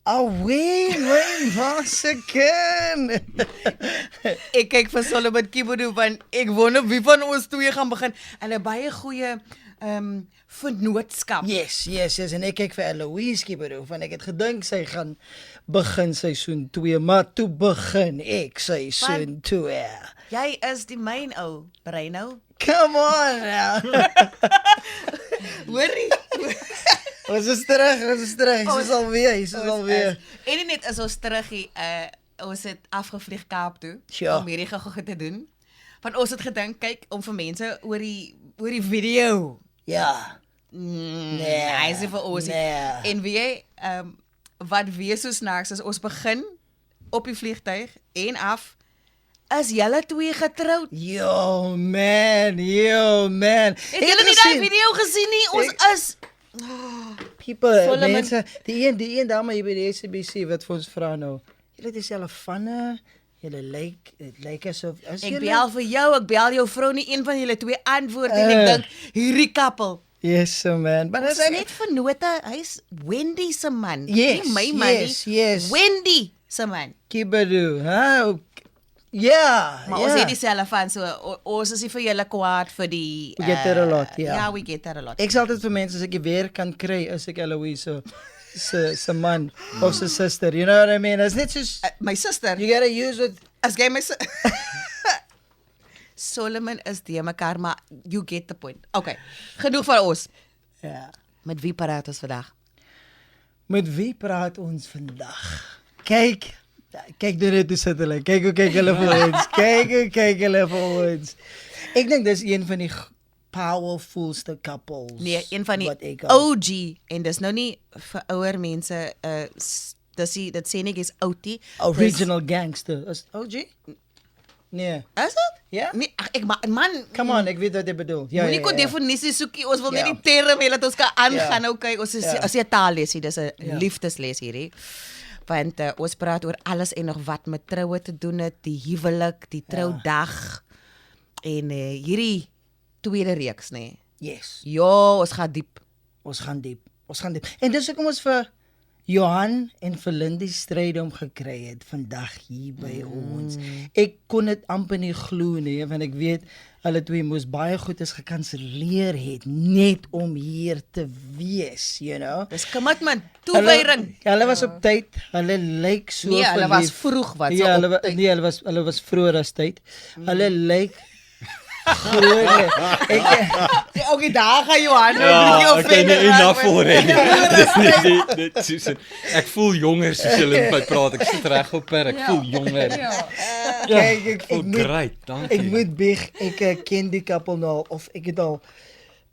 Wayne Vasekin. Ek kyk vir Solomon Kibodo want ek wonder wie van ons twee gaan begin. En 'n baie goeie vennootskap. Yes, en ek kyk vir Eloise Kibodo, want ek het gedink sy gaan begin seisoen 2, maar toe begin ek seisoen 2. Jy is die myn ou, Breino. Come on now. Hoorie. Ons is terug. Dis alweer. En net is ons terug hier, ons het afgevlieg Kaap toe Sure. om hierdie gou te doen. Want ons het gedink, kyk, om vir mense oor die video. Ja. Nee, is vir ons. Nee. En weet jy, wat weer so snaaks is, ons begin op die vliegtuig en af, is julle twee getroud. Yo man. Het julle nie daai video gesien nie? Ons is People, Solomon. mense, die een dame hier by die SABC wat vir ons vra nou. Julle het dieselfde vanne. Julle lyk asof Ek bel vir jou, ek bel jou vrou nie, een van julle twee antwoord en ek dink hierdie kappel. Yes, so man. But Ons is net vennote, hy's Wendy se man. Yes, nie my man yes. Wendy se man. Kibodo, huh? Ja. Maar ons het dieselfde van, so ons is nie vir julle kwaad vir die We get that a lot, ja. Ja, we get that a lot. Ek sê altyd vir mense as ek die weer kan kry, as ek Eloise se man of se suster. You know what I mean? It's net soos My sister, you gotta use it. as jy my Solomon is die mekaar, maar you get the point. Okay, genoeg van ons. Ja. Met wie praat ons vandag? Met wie praat ons vandag? Kyk doen dit hoe sit hulle. Kyk hoe kyk hulle vir ons. Kyk hulle vir ons. Ek dink dis een van die powerfulste couples. Nee, een van die wat ek al- OG, en dis nou nie vir ouer mense, dit sê nie is outie. Original gangster. Is OG? Nee. Is dit? Ja? Nee, ag, man, Come on, ek weet wat jy bedoel. Ja, moenie kon definisie soekie, ons wil net Ja. die term hê dat ons kan aangaan. Ja. Okay, ons is Ja. as jy 'n taallesie, dis 'n Ja. liefdesles hierdie. Want ons praat oor alles en nog wat met troue te doen het, die huwelik, die troudag en hierdie tweede reeks, nê. Yes. Ja, ons gaan diep. Ons gaan diep. En dis hoekom ons vir Johan en vir Lindy Strydom gekry het vandag hier by ons. Ek kon dit amper nie glo nie, want ek weet hulle twee moes baie goed is gekanselleer het net om hier te wees, you know. Dis commitment, toewyding. Hulle was op tyd. Hulle lyk so Nee, hulle was verlief. vroeg wat Ja, so op tyd. nee, hulle was vroeër as tyd. Hulle lyk groot. Okay, daar gaan Johan nou Ja, bietjie ek kan nie offended enough raak voor met- hê. Dit Susan. Ek voel jonger soos julle met my praat. Ek sit reg op per. Ek voel jonger. Kyk, ek Oh, moet great. Dankie. Ek moet bieg, ek ken die koppel nou al, of ek het al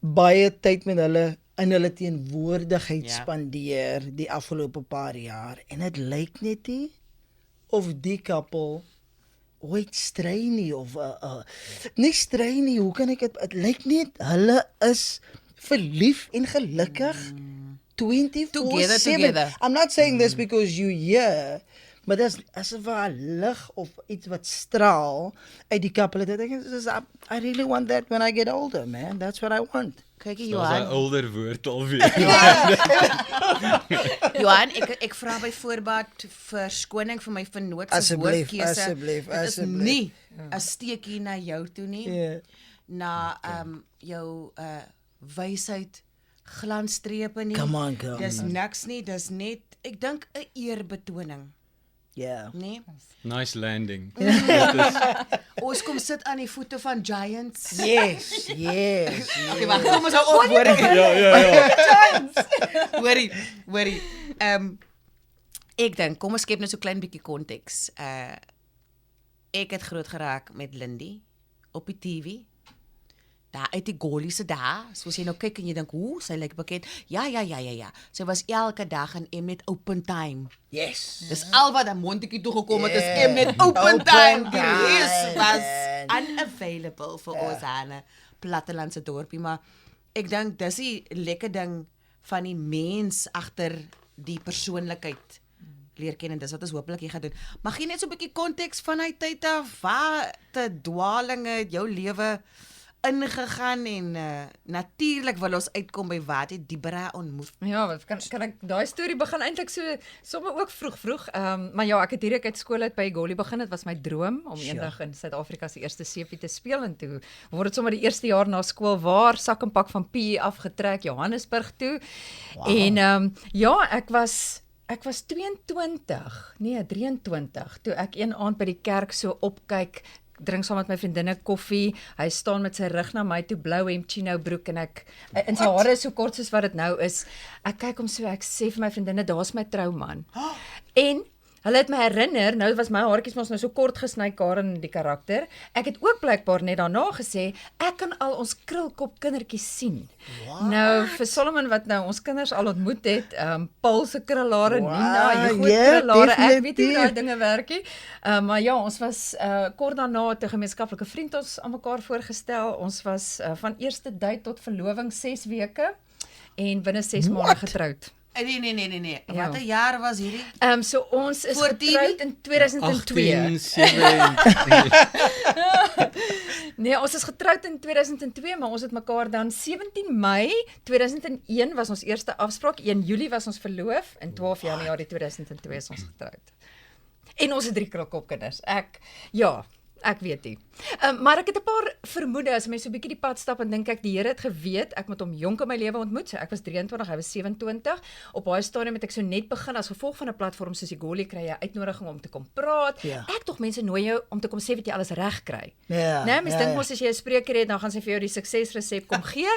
baie tyd met hulle in hulle teenwoordigheid Ja. spandeer die afgelope paar jaar en dit lyk net nie of die koppel ooit strei nie of nie strei nie, hoe kan ek dit lyk net hulle is verlief en gelukkig 24/7. Together. I'm not saying this because you here, maar dis asof 'n lig of iets wat straal uit die koppel. Ek dink I really want that when I get older, man. That's what I want. Kykie Dis 'n Johan. ouer woord alweer. Johan, ek vra byvoorbeeld verskoning vir my vennoot se Asseblief, woordkeuse. asseblief, Dit is asseblief. nie 'n steekie na jou toe nie. Ja. Na jou wysheid glansstrepe nie. Come on, girl. Dis niks nie, dis net ek dink 'n eerbetoning, Yeah. nê? Nice landing. Ons kom sit aan die voete van giants. Yes. Okay, wag, kom ons hou op hoor. Ja. Hoorie. Ek dink, kom ons skep net so klein bietjie konteks. Ek het groot geraak met Lindy op die TV. Daar uit die Gollie se dae, soos jy nou kyk en jy dink, hoe, sy lyk bekend. Ja. Sy was elke dag in Mnet Open Time. Yes. Dis al wat aan Montetjie toe gekom het, is Yeah. Mnet Open Open Time. Die time, res was man. unavailable vir ons aan 'n plattelandse dorpie, maar ek dink dis die lekker ding van die mens agter die persoonlikheid leer ken en dis wat ons hopelik hier gaan doen. Mag jy net so 'n bietjie konteks van hy tyd af, waar te dwalinge jou lewe ingegaan en natuurlik wil ons uitkom by wat het Debra ontmoet. Ja, wat kan ek daai storie begin eintlik sommer ook vroeg. Maar ja, ek het direk uit skool uit by Goli begin. Dit was my droom om eendag in Suid-Afrika se eerste seepie te speel en toe word dit sommer die eerste jaar na skool waar sak en pak van PE afgetrek Johannesburg toe. Wow. En ja, ek was 23 toe ek een aand by die kerk so opkyk, drink saam met my vriendinne koffie. Hy staan met sy rug na my toe, blou hemp, chino broek en ek in sy hare is so kort soos wat dit nou is. Ek kyk hom so, ek sê vir my vriendinne, daar's my trouman. En hulle het my herinner, nou was my haartjies mos nou so kort gesny, Karen die karakter. Ek het ook blykbaar net daarna gesê, ek kan al ons krulkop kindertjies sien. What? Nou vir Solomon wat nou ons kinders al ontmoet het, Paul se krulhare, Nina, jy groot krulhare, ek weet nie hoe daai dinge werk nie. Maar ja, ons was kort daarna 'n gemeenskaplike vriend ons aan mekaar voorgestel. Ons was van eerste date tot verloving 6 weke en binne 6 maande getroud. Nee. Watter jaar was hierdie? So ons is getroud in 2002. 18, Nee, ons is getroud in 2002, maar ons het mekaar dan 17 Mei 2001 was ons eerste afspraak, 1 Julie was ons verloof en 12 Januarie 2002 is ons getroud. En ons het 3 krulkopkinders. Ek weet nie. Maar ek het 'n paar vermoede, as mens so 'n bietjie die pad stap en dink ek die Here het geweet, ek moet hom jonk in my lewe ontmoet. So ek was 23, hy was 27. Op baie stadium het ek so net begin as gevolg van 'n platform soos die Goli kry jy 'n uitnodiging om te kom praat. Ja. Ek tog mense nooi jou om te kom sê wat jy alles reg kry. Ja, Nee, mens ja, dink ja. mos as jy 'n spreker het, dan gaan sy vir jou die suksesresep kom gee.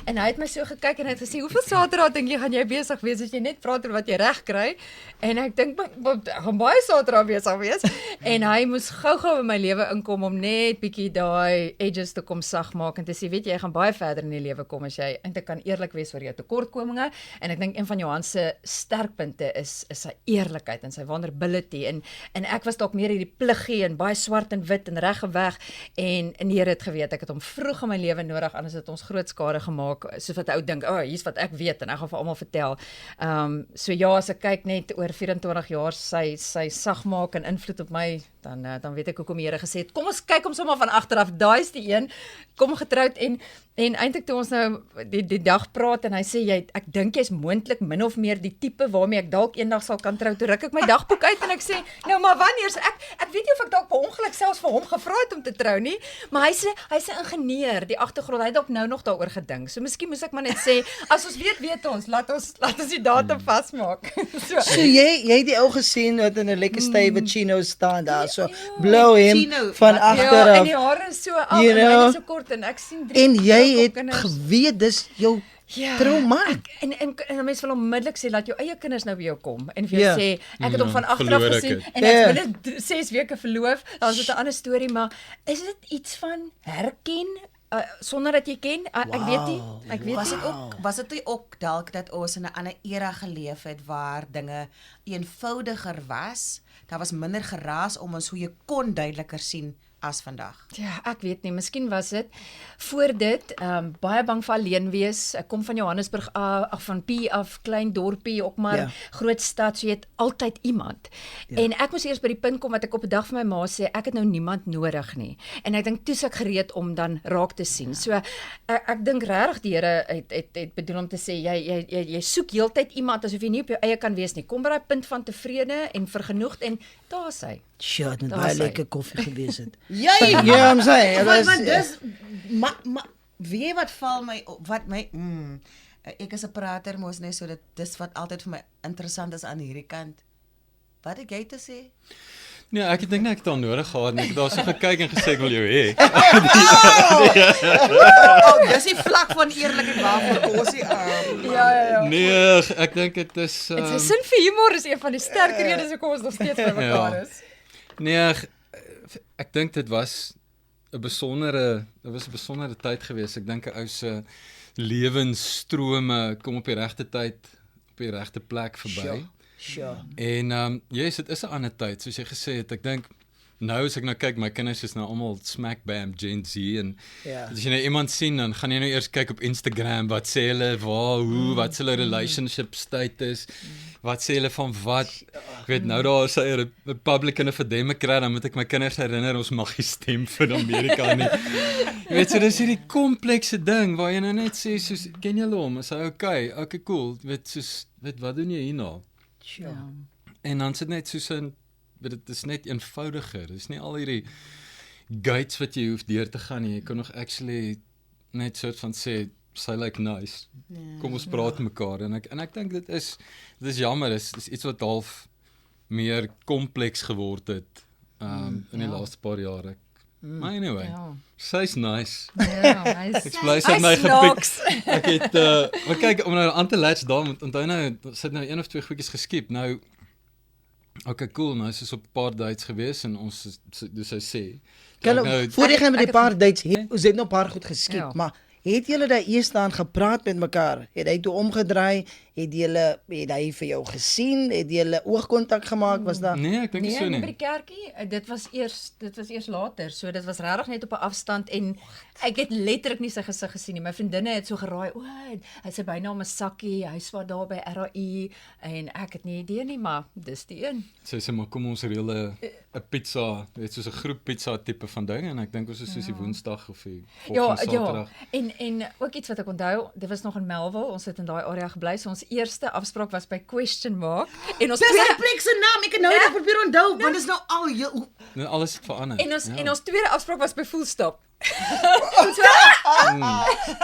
En hy het my so gekyk en hy het gesê, "Hoeveel Saterdag dink jy gaan jy besig wees as jy net praat oor wat jy reg kry?" En ek dink ek gaan baie Saterdag besig wees. En hy moes gou-gou in my lewe inkom om net bietjie daai edges te kom sag maak en te sê, weet jy gaan baie verder in die lewe kom as jy eintlik kan eerlik wees oor jou tekortkominge. En ek dink een van Johan se sterkpunte is sy eerlikheid en sy vulnerability en ek was dalk meer hierdie pliggie en baie swart en wit en reggeweg en die Here het geweet ek het hom vroeg in my lewe nodig, anders het ons groot skade gemaak, soos wat ou dink, hier's wat ek weet en ek gaan vir almal vertel. So ja, as ek kyk net oor 24 jaar sy sag maak en invloed op my, dan weet ek hoekom die Here gesê het, kom ons kyk hom sommer van agteraf, daai is die een, kom getroud en eintlik toe ons nou die dag praat en hy sê, ek dink jy's moontlik min of meer die tipe waarmee ek dalk eendag sal kan trou, toe ruk ek my dagboek uit en ek sê, nou maar wanneer, ek weet nie of ek dalk per ongeluk selfs vir hom gevra het om te trou nie, maar hy's 'n ingenieur, die agtergrond, hy het dalk nou nog daaroor gedink, so miskien moes ek maar net sê, as ons weet ons, laat ons die datum vasmaak. So jy het die ou gesien wat in 'n lekker stywe chino staan daar, so blou hem van Ja, en agteraf. die hare is so af, You en know, myne is so kort en ek sien 3 En jy het kinders. geweet dis jou trouman. En mense wil onmiddellik sê, laat jou eie kinders nou by jou kom en vir jou Ja. sê, ek het hom van agteraf verloor ek gesien het. en ek is binne 6 weke verloof, dan is dit 'n ander storie, maar is dit iets van herken sonder dat jy ken? Ek weet nie. Ek weet nie. Was dit ook dalk dat ons in 'n ander era geleef het waar dinge eenvoudiger was? Daar was minder geraas om ons hoe jy kon duideliker sien as vandag. Ja, ek weet nie, miskien was dit voor dit baie bang vir alleen wees. Ek kom van Johannesburg af, van P af, klein dorpie, ook maar groot stad, so jy het altyd iemand. En ek moes eers by die punt kom wat ek op 'n dag vir my ma sê, ek het nou niemand nodig nie. En ek dink toe's ek gereed om dan raak te sien. So ek dink regtig die Here het bedoel om te sê jy soek heeltyd iemand asof jy nie op jou eie kan wees nie. Kom by daai punt van tevrede en vergenoegd en daar is hy. Sjoe, het met Daar baie is hy. lekker koffie gewees het. Ja, I'm saying. maar dis weet jy wat val my op, wat my ek is 'n prater mos net so dis wat altyd vir my interessant is aan hierdie kant. Wat het jy te sê? Nee, ek dink net ek het daar nodig gehad en ek het daar so gekyk en gesê ek wil jou hê. Dis die vlak van eerlikheid waarvoor ons Ja. Nee, ek dink dit is En sy sin vir humor is een van die sterk redes hoekom ons nog steeds by mekaar is. Nee, ek dink dit was 'n besondere tyd geweest. Ek dink 'n ou se lewensstrome kom op die regte tyd, op die regte plek verby. Sure. En yes, dit is 'n ander tyd, soos jy gesê het. Ek dink nou as ek nou kyk, my kinders is nou almal smack bam Gen Z en Ja. as jy nou iemand sien, dan gaan jy nou eers kyk op Instagram, wat sê hulle, waar, hoe, wat is hulle relationship status, wat sê hulle van wat, ek weet nou daar is hy 'n Republican of 'n Democrat, dan moet ek my kinders herinner, ons mag nie stem vir Amerika nie. Jy weet, so dis hierdie komplekse ding, waar jy nou net sê, soos, ken julle hom, is hy okay, cool, weet, soos, weet, wat doen jy hierna? Ja. En dan sit net soos in, dit is net eenvoudiger. Dit is nie al hierdie gates wat jy hoef deur te gaan nie. Jy kan nog actually net soort van sê, sy like nice. Kom ons praat met mekaar en ek dink dit is jammer, dis iets wat half meer kompleks geword het in die laaste paar jare. Maar anyway, Ja. sy's nice. Ja, hy's Ek bly sy het my gepik. snaaks. Ek het maar kyk om nou aan te latch daar, onthou nou, sit nou 1 of 2 goedjies geskiep. Nou okay, cool, nou is ons op 'n paar dates gewees en ons dis hy sê. Voor jy gaan met die ek- paar dates, ons het nog 'n paar goed geskiep, Ja. maar het julle daar eers staan gepraat met mekaar? Het hy toe omgedraai? Het hy vir jou gesien? Het julle oogkontak gemaak? Was daar Nee, ek dink nie so by nie. die kerkie, dit was eers later. So dit was regtig net op 'n afstand en ek het letterlik nie sy gesig gesien nie. My vriendinne het so geraai, hy's sy bynaam 'n sakkie, hy swaar daar by RAI en ek het nie idee nie, maar dis die een. Sy sê maar kom ons reël 'n pizza, weet soos 'n groep pizza tipe van ding en ek dink ons is soos die Woensdag of die volgende Saterdag. En ook iets wat ek onthou, dit was nog in Melville, ons het in daai area gebly, so ons eerste afspraak was by Question Mark en ons Dis tweede 'n plek se naam, ek het nou net probeer onthou, want dit is nou al heel Nou alles het verander. en ons tweede afspraak was by Full Stop.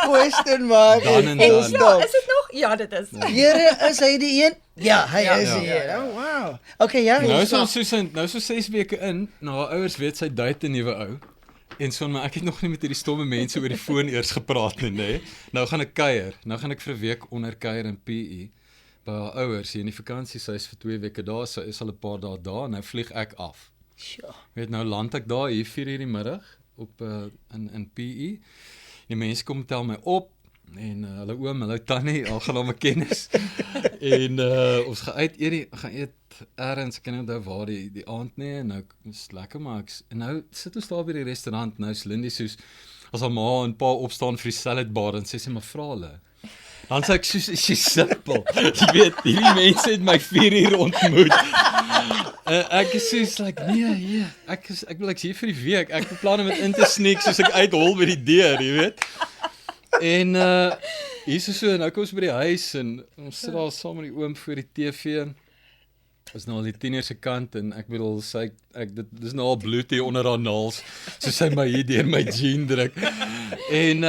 question mark? Dan en full dan. stop? Is dit nog? Ja, dit is. Here, is hy die een? Ja, hy is Ja. die een. Oh, wow. Okay, ja. Nou is so- ons so 6 weke in, nou haar ouers weet sy date 'n nuwe ou. En so maar ek het nog nie met hierdie stomme mense oor die foon eers gepraat nie, nê. Nou gaan ek kuier. Nou gaan ek vir 'n week onder kuier in PE by haar ouers hier in die vakansie. Sy is vir 2 weke daar, sy is al 'n paar dae daar, nou vlieg ek af. Sure. Weet nou land ek daar hier 4:00 die middag op in PE. Die mense kom tel my op en hulle oom, hulle tannie, al gaan hom kennis. En ons gaan eet ergens, ek kan nie onthou waar die aand nie en nou is lekker maar en nou sit ons daar by die restaurant, nou is Lindy soos as haar ma en pa opstaan vir die salad bar en sê sy maar vra hulle. Dan sê ek soos is jy simpel. Jy weet, hierdie mense het my 4 uur ontmoet. Ek is soos like nee, ek wil hier vir die week. Ek beplan om dit in te sneek soos ek uithol by die deur, jy weet. En hier is so nou kom ons by die huis en ons sit daar saam met die oom voor die TV. Is nou al die tiener se kant en ek bedoel dis nou al bloed hier onder haar naels. So sy my hier deur my jean druk. En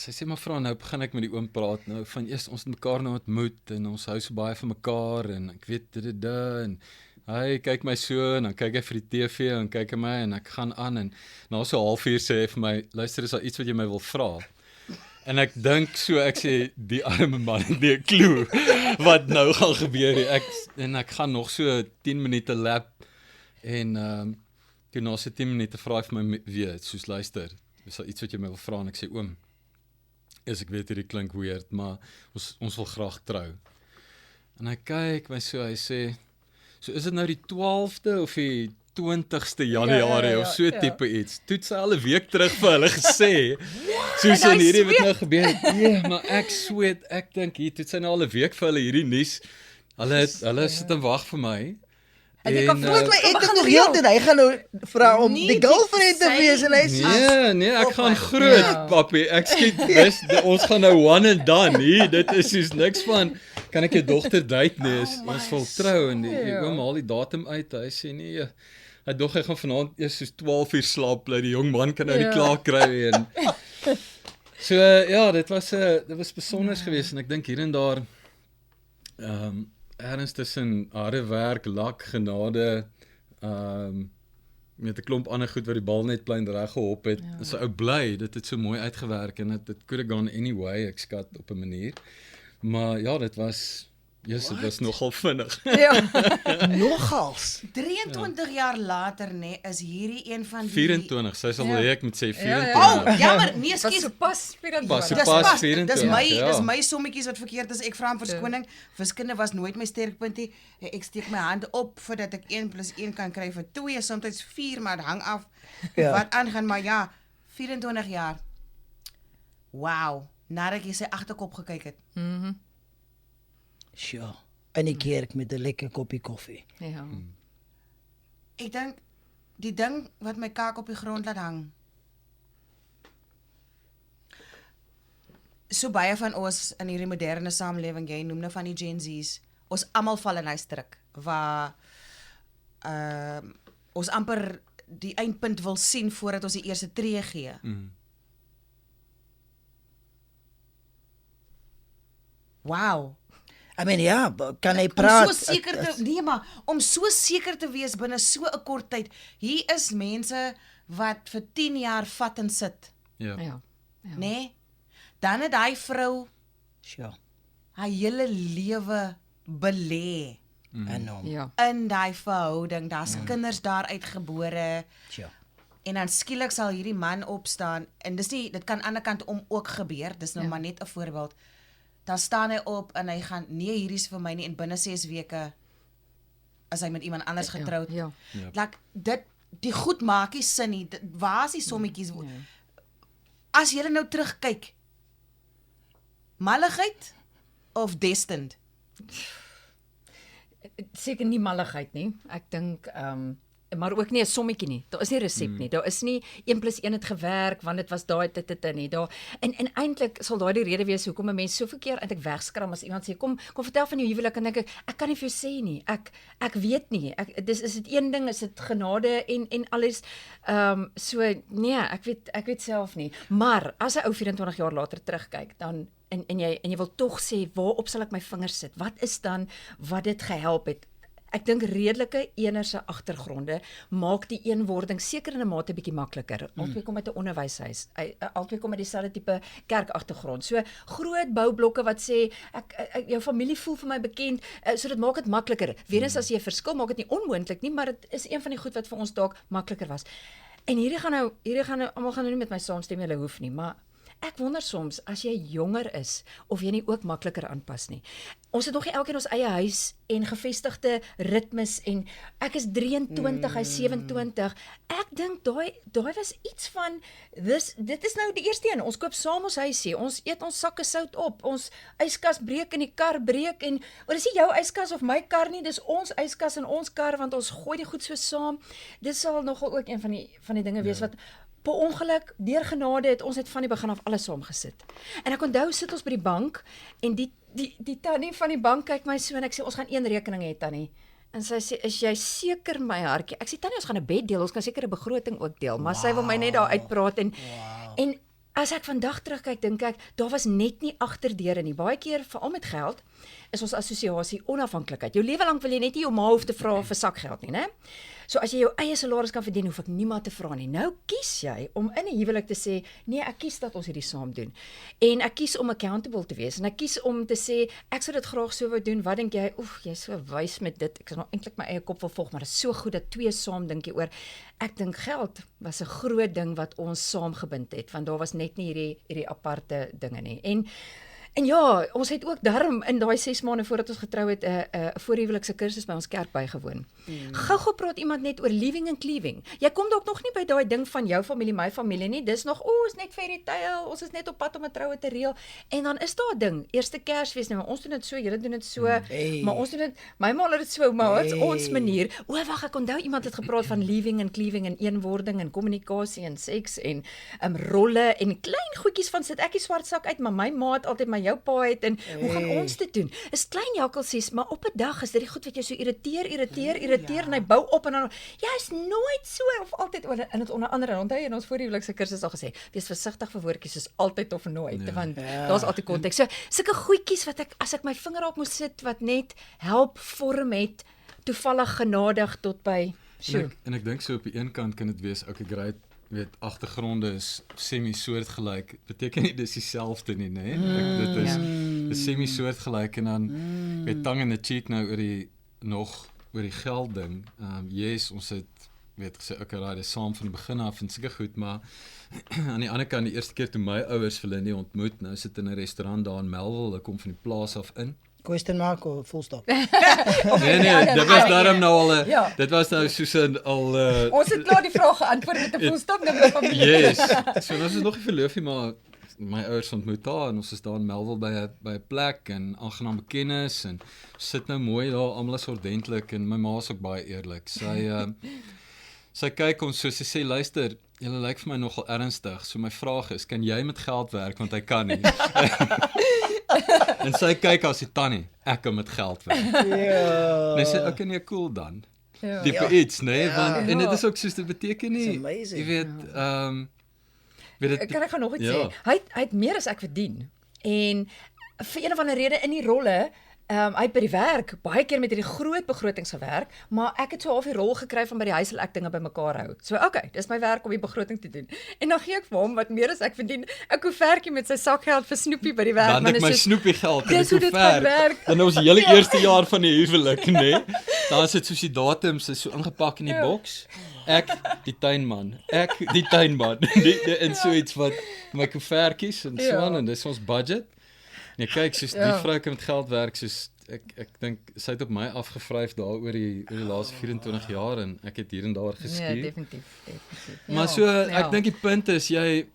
sy sê maar vra nou begin ek met die oom praat nou van eers ons het mekaar nou ontmoet en ons hou so baie van mekaar en ek weet dit en hy kyk my so en dan kyk hy vir die TV en kyk hy my en ek gaan aan en na so 1/2 uur sê hy vir my luister is daar iets wat jy my wil vra? En ek dink so, ek sê, die arme man het nie 'n klou wat nou gaan gebeur nie. Ek gaan nog so 10 minute lap en toe na so 10 minute vra hy vir my weer, soos luister, is daar iets wat jy my wil vra? En ek sê, oom, ek weet hierdie klink weird, maar ons wil graag trou. En hy kyk my so, hy sê, so is dit nou die 12de of die 20ste Januarie of so tipe iets. Toe het sy al 'n week terug vir hulle gesê. Soos in hierdie wat nou gebeur het. Ja, maar ek sweet, ek dink hier toe het sy nou al 'n week vir hulle hierdie nuus. Hulle sit en wag vir my. En jy kan Voel my eintlik nog heeltyd hy gaan nou vra om Nee, die girlfriend te sy- wees en hy sê Nee, ek gaan groot, Ja. papi. Ek skiet ons gaan nou one and done hier. Dit is soos niks van kan ek jou dogter date nie. Ons wil trou en die oom haal die datum uit. Hy sê nee. Hy dog hy gaan vanaand eers soos 12 uur slaap bly. Die jong man kan nou nie klaar kry en so ja, dit was besonders geweest en ek dink hier en daar ergens tussen harde werk, lak, genade met 'n klomp ander goed wat die bal net plein reg gehop het. So ou bly, dit het so mooi uitgewerk en dit could have gone anyway, ek skat op 'n manier. Maar ja, dit was Jesus, dit was nogal vinnig. Ja. Nogals. 23 jaar later, nê, is hierdie een van die 24, sy sal wil hê ek moet sê 24. Oh, jammer, nee, Was skus. so pas 24. Was so Dis pas pas, 24, dis ja. my sommetjies wat verkeerd is. Ek vra om verskoning. Wiskunde was nooit my sterkpunt nie. Ek steek my hand op voordat ek 1 + 1 kan kry vir 2, soms 4, maar dit hang af wat aangaan, maar ja, 24 jaar. Wow, nadat jy sy agterkop gekyk het. Sure. In die kerk met 'n lekker koppie koffie. Ja. Ek dink die ding wat my kaak op die grond laat hang. So baie van ons in hierdie moderne samelewing, jy noem nou van die Gen Z's, ons almal val in hy struik waar ons amper die eindpunt wil sien voordat ons die eerste tree gee. Wow. I mean ja, kan hy Om praat? so seker te nee, maar om so seker te wees binne so 'n kort tyd. Hier is mense wat vir 10 jaar vat en sit, Ja. Ja. nê? Nee? Dan het hy vrou Sure. haar hele lewe belê En hom. Ja. in daai verhouding. Daar's kinders daar uitgebore Sure. en dan skielik sal hierdie man opstaan en dit kan aan die ander kant om ook gebeur. Dis nou Ja. maar net 'n voorbeeld. Dan staan hy op en hy gaan nee, hierdie is vir my nie en binne 6 weke is hy met iemand anders getroud. Ja. Like dit die goed maak nie sin nie. Waar is die sommetjies? As jy nou terugkyk, malligheid of destined? Seker nie malligheid nie. Ek dink maar ook nie 'n sommetjie nie. Daar is nie 'n resep nie. Daar is nie 1 + 1 het gewerk want dit was daai dit nie. Daar en eintlik sal daai die rede wees hoekom 'n mens so verkeer eintlik wegskram as iemand sê kom vertel van jou huwelik en dink ek kan nie vir jou sê nie. Ek weet nie. Is dit een ding, is dit genade en alles so nee, ek weet self nie. Maar as 'n ou 24 jaar later terugkyk, dan en jy wil tog sê waarop sal ek my vingers sit? Wat is dan wat dit gehelp het? Ek dink redelike enerse agtergronde maak die eenwording seker in 'n mate bietjie makliker. Albei kom uit 'n onderwyshuis. Albei kom uit dieselfde tipe kerkagtergrond. So groot boublokke wat sê ek jou familie voel vir my bekend, so dit maak dit makliker. Weerens as jy 'n verskil maak dit nie onmoontlik nie, maar dit is een van die goed wat vir ons dalk makliker was. En hierdie gaan nou almal gaan nou nie met my saamstem, hulle hoef nie, maar ek wonder soms as jy jonger is of jy nie ook makliker aanpas nie. Ons het nog nie elkeen ons eie huis en gevestigde ritmes en ek is 23, hy 27. Ek dink daai was iets van dit is nou die eerste een. Ons koop saam ons huisie. Ons eet ons sakke sout op. Ons yskas breek en die kar breek en dis nie jou yskas of my kar nie, dis ons yskas en ons kar want ons gooi die goed so saam. Dit sal nogal ook een van die dinge wees wat per ongeluk, deur genade het ons net van die begin af alles saam gesit. En ek onthou sit ons by die bank en die tannie van die bank kyk my so en ek sê ons gaan een rekening hê tannie. En sy sê is jy seker my hartjie? Ek sê tannie ons gaan 'n bed deel, ons kan seker 'n begroting ook deel, maar sy wil my net daar uitpraat en as ek vandag terugkyk dink ek daar was net nie agterdeure nie. Baie keer veral met geld is ons assosiasie onafhanklikheid. Jou lewe lank wil jy net nie jou ma hoef te vra vir sakgeld nie, né? So as jy jou eie salaris kan verdien, hoef ek niemand te vra nie. Nou kies jy om in 'n huwelik te sê, nee, ek kies dat ons hierdie saam doen. En ek kies om accountable te wees en ek kies om te sê ek sou dit graag so wou doen. Wat dink jy? Oef, jy's so wys met dit. Ek sal nou eintlik my eie kop wil volg, maar dit is so goed dat twee saam dink jy oor. Ek dink geld was 'n groot ding wat ons saamgebind het, want daar was net nie hierdie aparte dinge nie. En ja, ons het ook daarom in daai 6 maande voordat ons getrou het 'n voorhuwelikse kursus by ons kerk bygewoon. Gou-gou praat iemand net oor living and cleaving. Jy kom dalk nog nie by daai ding van jou familie, my familie nie. Dis nog is net fairy tale. Ons is net op pad om 'n troue te reël. En dan is daar 'n ding, eerste Kersfees, nou ons doen dit so, julle doen dit so, maar ons doen dit my ma het dit so, maar wat's ons manier? Wag, ek onthou iemand het gepraat van living and cleaving en eenwording en kommunikasie en seks en rolle en klein goedjies van sit ek die swart sak uit, maar my ma het altyd jou pa het en hoe gaan ons dit doen? Is klein jakkelsies, maar op 'n dag is dit die goed wat jou so irriteer en hy bou op en dan is nooit so of altyd en dit onder andere onthou jy in ons voorhuwelikse kursus al gesê, wees versigtig vir woordjies soos altyd of nooit, want daar's altyd konteks. So sulke goedjies wat ek as ek my vinger op moes sit wat net help vorm het toevallig genadig tot by En ek dink so op die een kant kan dit wees, okay, great, weet agtergronde is semi-soortgelyk. Beteken nie dis dieselfde nie, né? Dit is semi-soortgelyk en dan weet Tang en 'n cheat nou oor die geld ding. Yes, ons het weet gesê okay, raai, dis saam van die begin af en seker goed, maar aan die ander kant die eerste keer toe my ouers vir Lindy ontmoet, nou sit in 'n restaurant daar in Melville, hulle kom van die plaas af in. Question mark of full stop? Nee, dit was daarom nou al Ja. dit was nou soos 'n al Ons het klaar die vraag geantwoord met 'n volstop nou met familie. yes. So ons is nog nie verloof nie, maar my ouers ontmoet daar en ons is daar in Melville by 'n plek en aangename kennis en sit nou mooi daar, almal is ordentlik en my ma is ook baie eerlik. Sy kyk ons soos sy sê, luister, julle lyk vir my nogal ernstig. So my vraag is, kan jy met geld werk want hy kan nie. En sy kyk as die tannie, ek kan met geld werk. Ja. En sy sê, okay, nee, cool dan. Ja. Tipe iets, nee, want en dit is ook soos dit beteken nie. It's amazing. Jy weet, weet dit Kan ek gaan nog iets Ja. sê? Hy het meer as ek verdien. En vir een of ander rede in die rolle, hy het by die werk baie keer met hierdie groot begrotings gewerk, maar ek het so half die rol gekry van by die huis wil ek dinge bymekaar hou. So okay, dis my werk om die begroting te doen. En dan gee ek vir hom wat meer as ek verdien, 'n koevertjie met sy sakgeld vir Snoepie by die werk. dan Want ek dit my is soos- snoepie geld in dis die hoe dit gaan koevert. werk. Dan ons hele eerste jaar van die huwelik, nê. Daar is dit soos die datums is so ingepak in die boks. Ek die tuinman, die tuinman. En so iets wat my koevertjies en so aan en dis ons budget. Nee, kyk, soos die vrou kan met geld werk, soos ek dink sy het op my afgevryf daar oor die laaste 24 jaar en ek het hier en daar Nee, geskuur. definitief. Maar so ek dink die punt is jy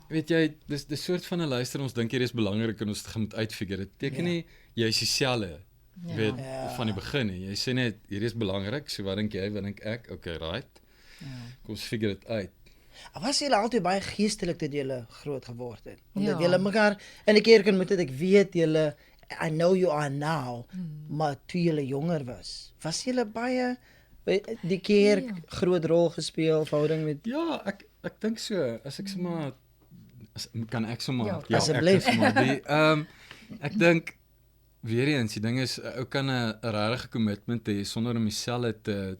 weet jy dis soort van 'n luister ons dink hier is belangrik en ons moet uitfigure. Dit beteken nie jy is dieselfde weet van die begin nie. Jy sê net hier is belangrik, so wat dink jy, wat dink ek? Okay, right. Kom ons figure dit uit. Was julle altyd baie geestelik toe julle groot geword het? Omdat Ja. julle mekaar in 'n kerk ontmoet het, ek weet julle I know you are now, maar toe julle jonger was julle baie die kerk groot rol gespeel verhouding met Ja, ek dink so. As ek sommer kan ek sommer Ja, asseblief. Ek dink weer eens, die ding is ou kan 'n regte kommitment hê sonder om dieselfde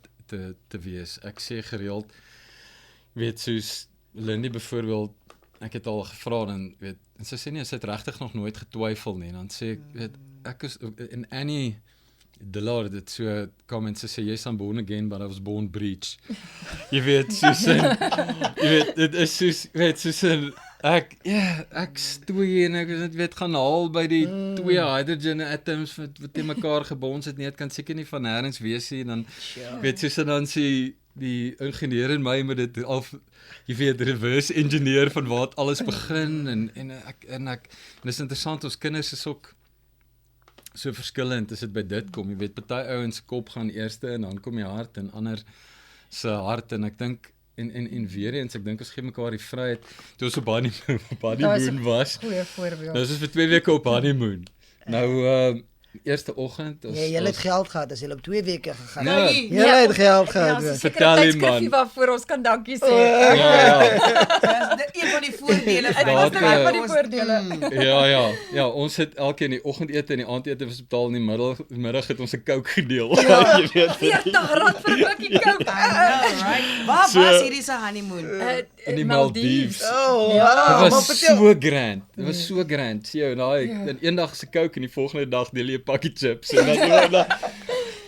te wees. Ek sê gereeld weet soos Lindy byvoorbeeld, ek het al gevra en weet en sy sê nee, sy het regtig nog nooit getwyfel nie. En dan sê ek weet ek is in Annie Dillard dit so comment sy sê jy's born again but I was born breach. Jy weet soos jy weet dit is soos weet soos ek stoei en ek weet gaan haal by die twee hydrogen atoms wat teen mekaar gebond sit nie, dit kan seker nie van nêrens wees nie en dan weet soos en dan sê die ingenieur in my met dit af jy weet reverse engineer van waar dit alles begin en ek dis interessant ons kinders is ook so verskillend as dit by dit kom jy weet party ouens kop gaan eerste en dan kom die hart en ander se hart en ek dink en weer eens ek dink ons gee mekaar die vryheid toe ons op honeymoon was Goeie voorbeeld. nou is ons vir 2 weke op honeymoon nou eerste oggend Ja, julle het geld gehad as julle op 2 weke gegaan Ja. het. Julle het geld Ja, gehad. so Ja. Vertel sekere die man. tydskrifie waarvoor ons kan dankie sê. ja Dis een van die voordele Dit van was Daar, nou een van die ons- voordele. Ja, ons het elkeen die oggendete en die aandete was betaal in die middag het ons 'n Coke gedeel. Jy weet. R40 vir 'n blikkie Coke. I know, right? Waar So- was hierdie se honeymoon? In die Maldives. Oh, Ja, wow, Dit maar was vertel. so grand. Dit was so grand. Sien jou, daai en eendag se Coke en die volgende dag deel jy 'n pakkie chips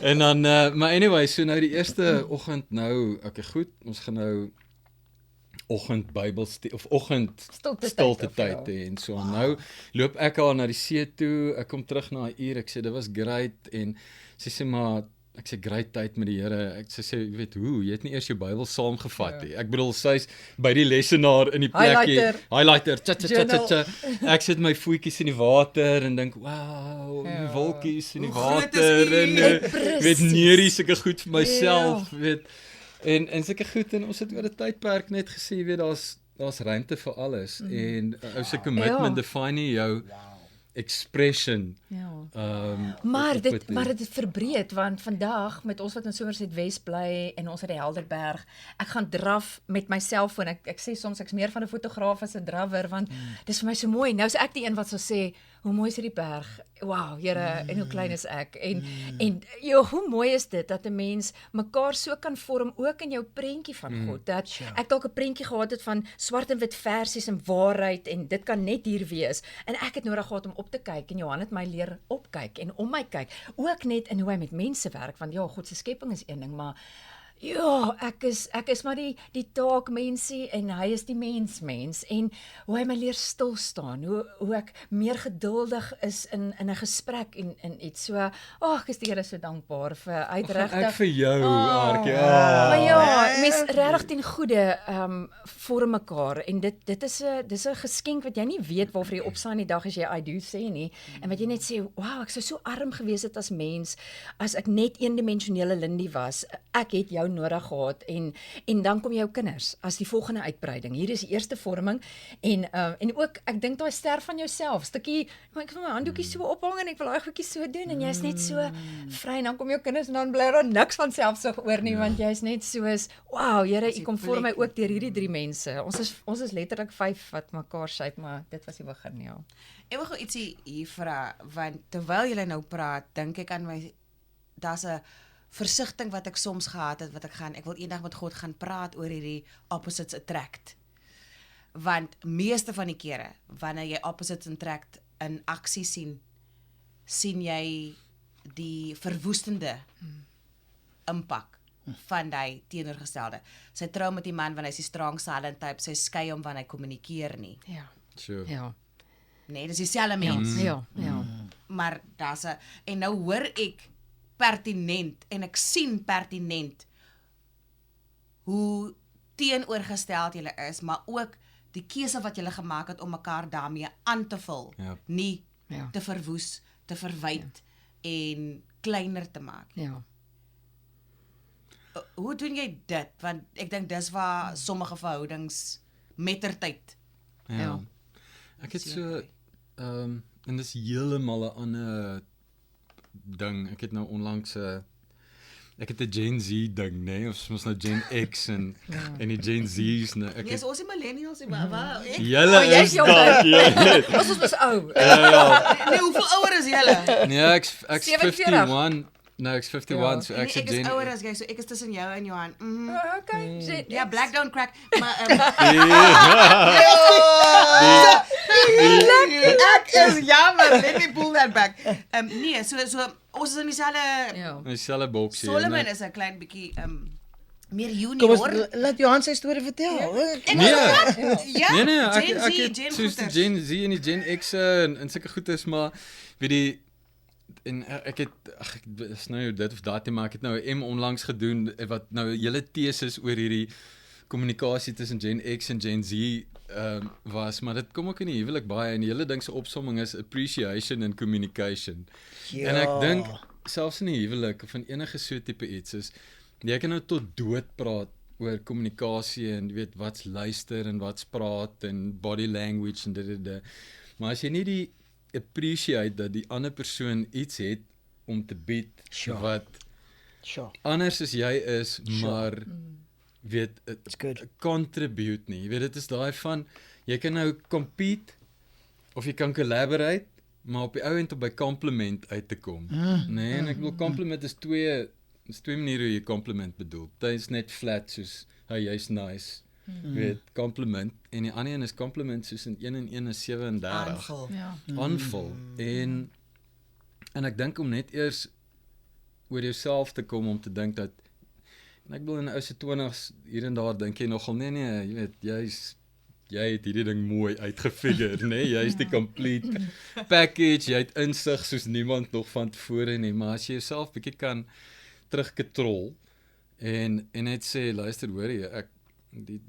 en dan maar anyway, so nou die eerste oggend nou, okay goed, ons gaan nou oggend oggend stilte tyd hê en so. Nou loop ek al na die see toe. Ek kom terug na 'n uur. Ek sê dit was great en sy sê maar ek sê great tyd met die Here. Ek sê jy weet hoe, jy het nie eers jou Bybel saamgevat nie. Ek bedoel sy's by die lesenaar in die plekkie. Highlighter. Cha. Ek sit my voetjies in die water en dink, wow, die wolkies in die Hoe groot water is en U? weet neerie sulke goed vir myself, weet en sulke goed en ons het oor 'n tydperk net gesê, jy weet daar's ruimte vir alles en ou se commitment define nie jou expression. Ja. op dit het maar dit het verbreed want vandag met ons wat in Somerset Wes bly en ons het die Helderberg, ek gaan draf met my selfoon. Ek sê soms ek's meer van 'n fotograaf as 'n drawer want dis vir my so mooi. Nou is ek die een wat sal sê, hoe mooi is hierdie berg. Wow, Here, en hoe klein is ek. En ja, hoe mooi is dit dat 'n mens mekaar so kan vorm ook in jou prentjie van God. Dat ek dalk 'n prentjie gehad het van swart en wit versies en waarheid en dit kan net hier wees. En ek het nodig gehad om op te kyk en Johan het my leer opkyk en om my kyk. Ook net in hoe hy met mense werk, want ja, God se skepping is een ding, maar ja, ek is maar die taakmensie en hy is die mens en hoe hy my leer stil staan, hoe ek meer geduldig is in 'n gesprek en iets so. Ek is die Here so dankbaar vir uitregtig. Ek vir jou, Aartjie. Maar ja, mens regtig ten goeie vorm mekaar en dis 'n geskenk wat jy nie weet waarvoor jy opstaan die dag as jy I do sê nie en wat jy net sê, wow, ek sou so arm gewees het as mens as ek net eendimensionele Lindy was. Ek het jou nodig gehad en dan kom jou kinders as die volgende uitbreiding. Hier is die eerste vorming en ook ek dink daai ster van jouself, stukkie ek wil my handdoekie so ophang en ek wil daai goedjies so doen en jy's net so vry en dan kom jou kinders en dan bly daar niks van selfsug oor nie want jy's net soos wow, Here, U kom vorm my ook deur hierdie 3 mense. Ons is letterlik 5 wat mekaar shape, maar dit was die begin, ja. Ek wil gou ietsie hier vra want terwyl julle nou praat, dink ek aan my daar's 'n versigtiging wat ek soms gehad het, ek wil eendag met God gaan praat oor hierdie opposites attract. Want meeste van die kere, wanneer jy opposites attract in aksie sien jy die verwoestende impak van die teenoorgestelde. Sy trou met die man want hy is die strong silent type, sy skei hom want hy kommunikeer nie. Ja. Sure. Ja. Nee, dis dieselfde mens. Ja. Maar en nou hoor ek pertinent en ek sien pertinent hoe teenoorgesteld julle is, maar ook die keuse wat julle gemaak het om mekaar daarmee aan te vul, nie te verwoes, te verwyd en kleiner te maak. Ja. Hoe doen jy dit? Want ek dink dis waar sommige verhoudings mettertyd. Ja. Ek het so en dis heeltemal 'n ander ding. Ek het nou onlangs ek het 'n Gen Z ding, nee, of soms nou Gen X en die Gen Z's, nee. Ek Nee, ons is millennials, maar julle jy's is jong, dalk Ons is ou. nee, hoeveel ouer is julle? nee, ek's 47. 51. Nou, ek's 51, so Nee, ek's 'n ek is Gen ouer as jy, so ek is tussen jou en Johan. Okay. Ja, black don't crack, maar ek is jammer, let me pull that back. Nee, so ons is in dieselfde. Ja. dieselfde boks hier. Solomon is 'n klein bietjie meer Kom ons junior. laat Johan sy storie vertel. Ja, Nee, Gen Z, ek het Gen soos die goeters. Gen Z en die Gen X en sulke goedes, maar weet die en ek het is nou dit of daai, maar ek het nou 'n onlangs gedoen wat nou hele teses oor hierdie kommunikasie tussen Gen X en Gen Z was, maar dit kom ook in die huwelik baie en die hele ding se opsomming is appreciation and communication. Ja. En ek dink selfs in die huwelik of in enige so tipe iets is jy kan nou tot dood praat oor kommunikasie en weet wat's luister en wat's praat en body language en dit. Maar as jy nie die appreciate dat die ander persoon iets het om te bied wat anders as jy is, maar weet contribute nie. Jy weet dit is daai van jy kan nou compete of jy kan collaborate, maar op die ou end op by compliment uit te kom. Nee, en ek bedoel compliment is twee maniere hoe jy compliment bedoel. Dit is net flat soos hey, jy's nice. Weet, compliment en die ander een is compliment soos in 1 en 1 is 37. Aanvul. En ek dink om net eers oor jouself te kom om te dink dat en ek bedoel in ou se 20's hier en daar dink jy nogal nee, jy weet jy het hierdie ding mooi uitgefigure, nee, jy is die complete package, jy het insig soos niemand nog van tevore nie, maar as jy jouself bietjie kan teruggetrol en net sê luister hoor jy ek die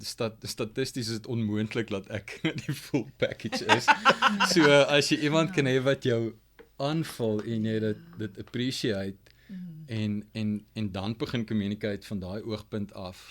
statisties is dit onmoontlik dat ek die full package is. So as jy iemand kan hê wat jou aanvul en jy dit appreciate en dan begin communicate van daai oogpunt af.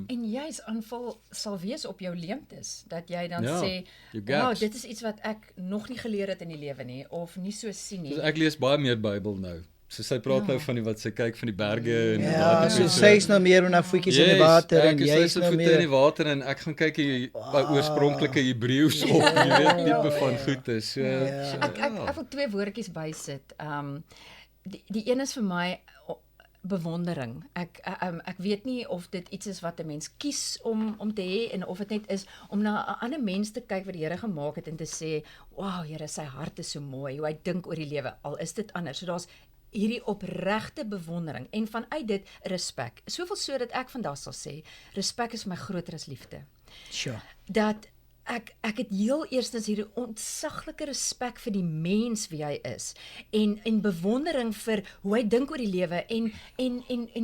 En juis aanval sal wees op jou leemtes dat jy dan sê, jou wow, gaps. dit is iets wat ek nog nie geleer het in die lewe nie of nie so sien nie. So ek lees baie meer Bybel nou. So sy praat nou van die wat sy kyk van die berge en die Ja, water. so sy is nou meer na voetjies in die water en jy ek is is nou voete in die meer water en ek gaan kyk die oorspronklike Hebreëus op, jy weet, tipe van goede. So, Ek wil 2 woordjies bysit. Die een is vir my bewondering. Ek weet nie of dit iets is wat 'n mens kies om te hê en of dit net is om na 'n ander mens te kyk wat die Here gemaak het en te sê, "Wow, Here, sy hart is so mooi, hoe hy dink oor die lewe, al is dit anders." So daar's hierdie opregte bewondering en vanuit dit respek. Soveel so dat ek vandag sal sê, respek is vir my groter as liefde. Sure. Dat ek het heel eerstens hierdie ontsaglike respek vir die mens wie hy is en bewondering vir hoe hy dink oor die lewe en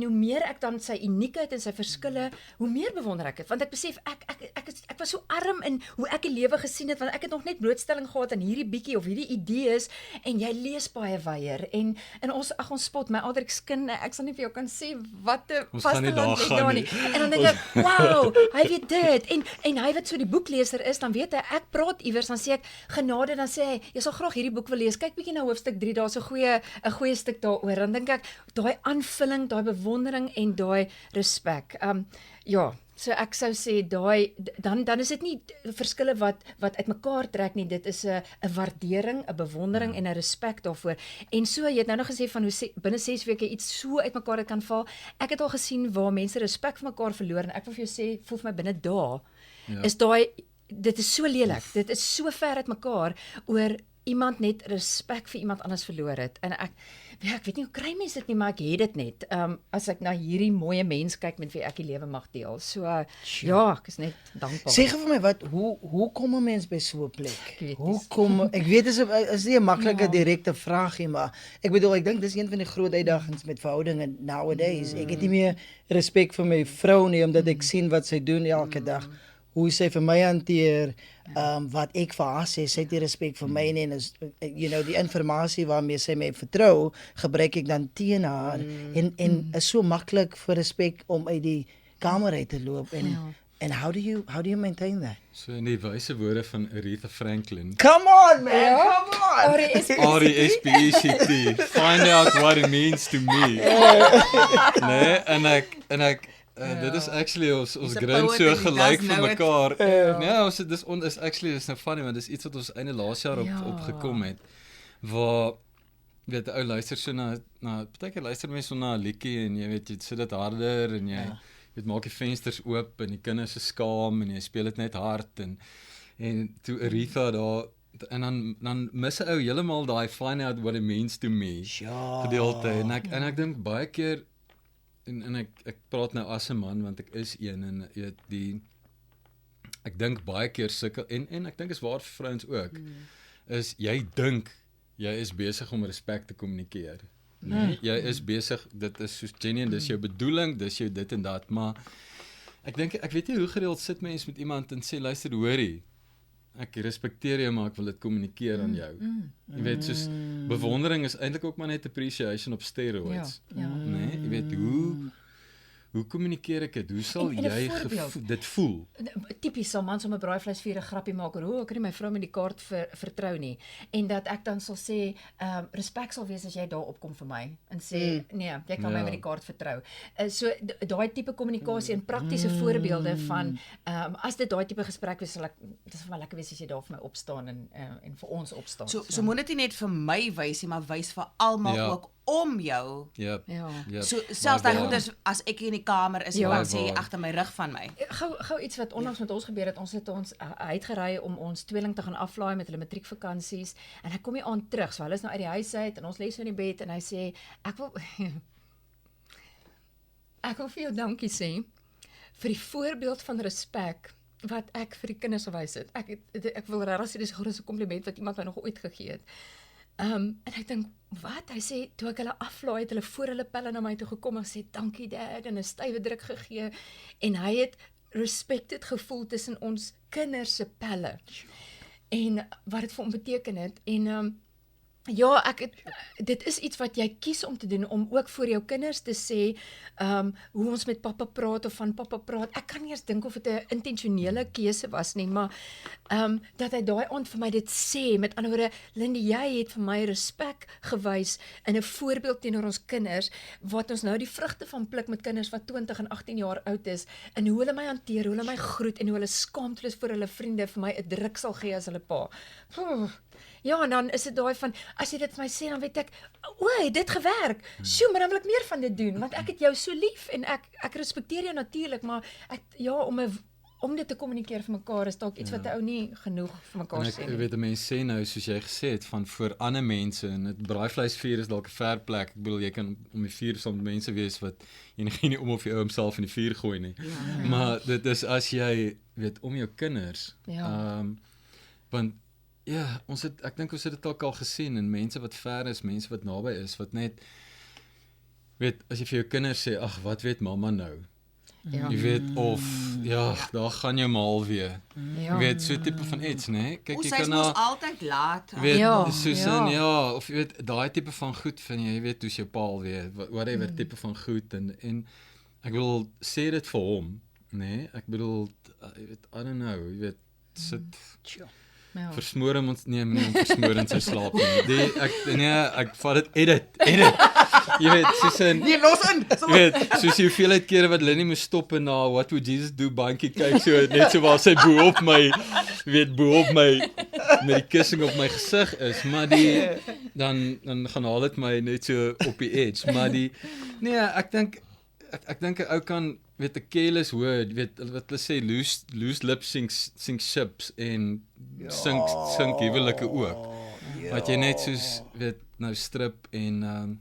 hoe meer ek dan sy uniekheid en sy verskille, hoe meer bewonder ek dit, want ek besef ek was so arm in hoe ek die lewe gesien het, want ek het nog net blootstelling gehad aan hierdie bietjie of hierdie idees en jy lees baie weier en ons spot my Adrikskind, ek sal nie vir jou kan sê wat 'n vasteland het daar nie. En dan dink ek, wow, hy weet dit en hy wat so die boekleser is, dan weet hy, ek praat iewers, dan sê ek, genade, dan sê hy, jy sal graag hierdie boek wil lees, kyk bietjie na hoofstuk 3, daar's 'n goeie stuk daaroor, dan dink ek, daai aanvulling, daai bewondering en daai respek, ja, so ek sou sê, dan is dit nie verskille wat uitmekaar trek nie, dit is 'n waardering, 'n bewondering en 'n respek daarvoor, en so, jy het nou nog gesê van hoe binne 6 weke iets so uitmekaar het kan val, ek het al gesien waar mense respek vir mekaar verloor, en ek wil vir jou sê, voel vir my binne dae, is dit is so lelik, dit is so ver uit mekaar oor iemand net respek vir iemand anders verloor het. En ek weet nie hoe kry mense dit nie, maar ek het dit net. As ek na hierdie mooi mens kyk met wie ek die lewe mag deel. So ja, ek is net dankbaar. Sê vir my wat, hoe kom 'n mens by so 'n plek? Ek weet Hoe nie. kom ek weet is nie 'n maklike direkte vraag nie, maar ek bedoel ek dink dis een van die groot uitdagings met verhoudinge nowadays. Ek het nie meer respek vir my vrou nie omdat ek sien wat sy doen elke dag. Hoe sy vir my hanteer, wat ek vir haar sê, sy het nie respek vir my nie, en is, die informasie waarmee sy my vertrou, gebruik ek dan teen haar, en is so maklik vir respek om uit die kamer uit te loop, en how do you maintain that? So in die wyse woorde van Aretha Franklin, Come on, man, come on! R-E-S-P-E-C-T, find out what it means to me. Nee, en ek dit is actually ons grind so gelyk vir mekaar. Nee, dis actually is nou funny want dis iets wat ons einde laas jaar op gekom het. Waar weet 'n ou luister so na partykeer luister mense so na 'n liedjie en jy weet jy sit dit harder en jy weet maak die vensters oop en die kinders is skaam en jy speel dit net hard en toe Aretha daar en dan mis 'n ou heeltemal daai find out what it means to me gedeelte en ek dink baie keer en ek praat nou as 'n man want ek is een en jy weet ek dink baie keer sukkel en ek dink is waar vir vrouens ook is jy dink jy is besig om respek te kommunikeer. Nee, jy is besig, dit is soos genuine, dis jou bedoeling, dis jou dit en dat, maar ek dink ek weet nie hoe gereeld sit mens met iemand en sê luister hoorie, ek respekteer jou maar ek wil dit kommunikeer aan jou. Jy weet soos bewondering is eintlik ook maar net appreciation op steroids. Nee, jy weet hoe kommunikeer ek dit? Hoe sal jy dit voel? Tipies sal mans om 'n braaivleisvuur 'n grappie maak oor, ek kan nie my vrou met die kaart vertrou nie. En dat ek dan sal sê, respek sal wees as jy daar opkom vir my en sê, nee, jy kan my met die kaart vertrou. So daai tipe kommunikasie en praktiese voorbeelde van as dit daai tipe gesprek is, dis vir my lekker wees as jy daar vir my opstaan en vir ons opstaan. So moet dit nie net vir my wys nie, maar wys vir almal ook om jou. So selfs daai goeders as ek in die kamer is, wat sê agter my rug van my. Gou iets wat onlangs met ons gebeur het, ons het uitgery om ons tweeling te gaan aflaai met hulle matriekvakansies en hy kom hier aan terug, so hulle is nou uit die huis uit en ons lê so in die bed en hy sê ek wil vir jou dankie sê vir die voorbeeld van respek wat ek vir die kinders gewys het. Ek wil regtig sê dis 'n groot kompliment wat iemand my nog ooit gegee het. En ek dink, wat? Hy sê, toe ek hulle aflaai het, hulle voor hulle pelle na my toe gekom en sê, dankie dad, en 'n stywe druk gegee, en hy het respected gevoel tussen ons kinders se pelle, en wat dit vir hom beteken het, en Ja, dit is iets wat jy kies om te doen, om ook vir jou kinders te sê, hoe ons met pappa praat of van pappa praat. Ek kan nie eens dink of dit 'n intentionele keuse was nie, maar dat hy daai aand vir my dit sê, met ander woorde, Lindy, jy het vir my respek gewys in 'n voorbeeld teenoor ons kinders, wat ons nou die vrugte van pluk met kinders wat 20 en 18 jaar oud is, en hoe hulle my hanteer, hoe hulle my groet, en hoe hulle skaamteloos vir hulle vriende vir my 'n druk sal gee as hulle pa. Ja, en dan is dit daai van, as jy dit vir my sê, dan weet ek, het dit gewerk. Sjoe, maar dan wil ek meer van dit doen, want ek het jou so lief, en ek respekteer jou natuurlik, maar om dit te kommunikeer vir mekaar is dalk iets wat 'n ou nie genoeg vir mekaar sê Ek nie. weet, mense sê nou, soos jy gesê het, van vir ander mense, en dit braaivleisvuur is dalk 'n ver plek. Ek bedoel, jy kan om die vuur saam met mense wees wat jy nie om of jy homself in die vuur gooi nie. Maar dit is as jy, weet, om jou kinders, want ja, ek dink ons het dit ook al gesien, en mense wat ver is, mense wat naby is, wat net, weet, as jy vir jou kinders sê, ag, wat weet mamma nou? Ja. Jy weet, of, daar gaan jou maal weer. Ja. Jy weet, so tipe van iets, né? Kyk, Ons jy is kan mos altyd laat. weet, Ja, soos ja. in, of jy weet, daai tipe van goed van jy weet, hoe's jou paal weer, whatever tipe van goed, en ek bedoel, sê dit vir hom, né? Ek bedoel, jy weet, I don't know, jy weet, sit, Ja. versmoor hom ons, nee, versmoor in sy slaap nie. Ek vat dit, edit, jy weet, soos in, Nee, los in. jy weet, soos die hoeveelheid kere wat Lenny moes stop en na What Would Jesus Do bankie kyk, so net so waar sy bo op my, met die kussing op my gesig is, maar dan gaan haal dit my net so op die edge, maar nee, ek dink 'n ou kan, weet, 'n careless word, weet, wat hulle sê, loose lip sink ships, en sink huwelike ook, wat jy net soos, weet, nou strip, en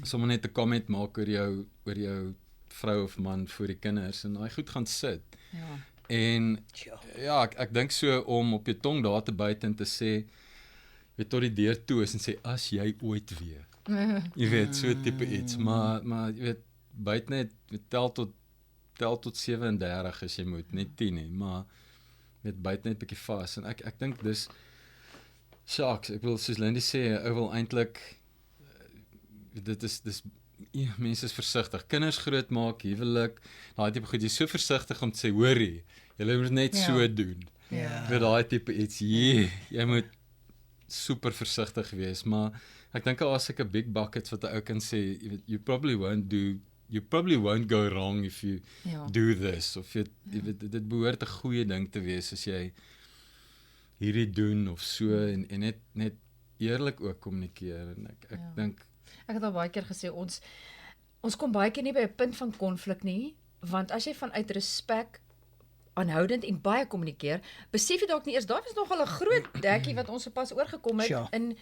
sommer net 'n comment maak oor jou vrou of man voor die kinders, en daai goed gaan sit. Ja. En ja, ek dink so om op jou tong daar te byt en te sê, weet, tot die deur toe is en sê, as jy ooit weer. Jy weet, so tipe iets, maar jy weet, byt net, tel tot 37 as jy moet, net 10 nie, maar weet, byt net bietjie vas, en ek dink dis, shucks, ek wil, soos Lindy sê, ou wil eintlik, mense is versigtig, kinders groot maak, huwelik, daai tipe goed, jy is so versigtig om te sê, hoorie, jy moet net so doen, weet, daai tipe iets, jy moet super versigtig wees, maar ek dink al as ek 'n big buckets wat 'n ou kan sê, you probably won't go wrong if you do this, of jy weet, dit behoort 'n goeie ding te wees as jy hierdie doen of so, en net eerlik ook kommunikeer, en ek dink, Ek het al baie keer gesê, ons kom baie keer nie by 'n punt van konflik nie, want as jy vanuit respek aanhoudend en baie kommunikeer, besef jy dalk nie eers, daar was nogal 'n groot dekkie wat ons sopas oorgekom het, Sure. en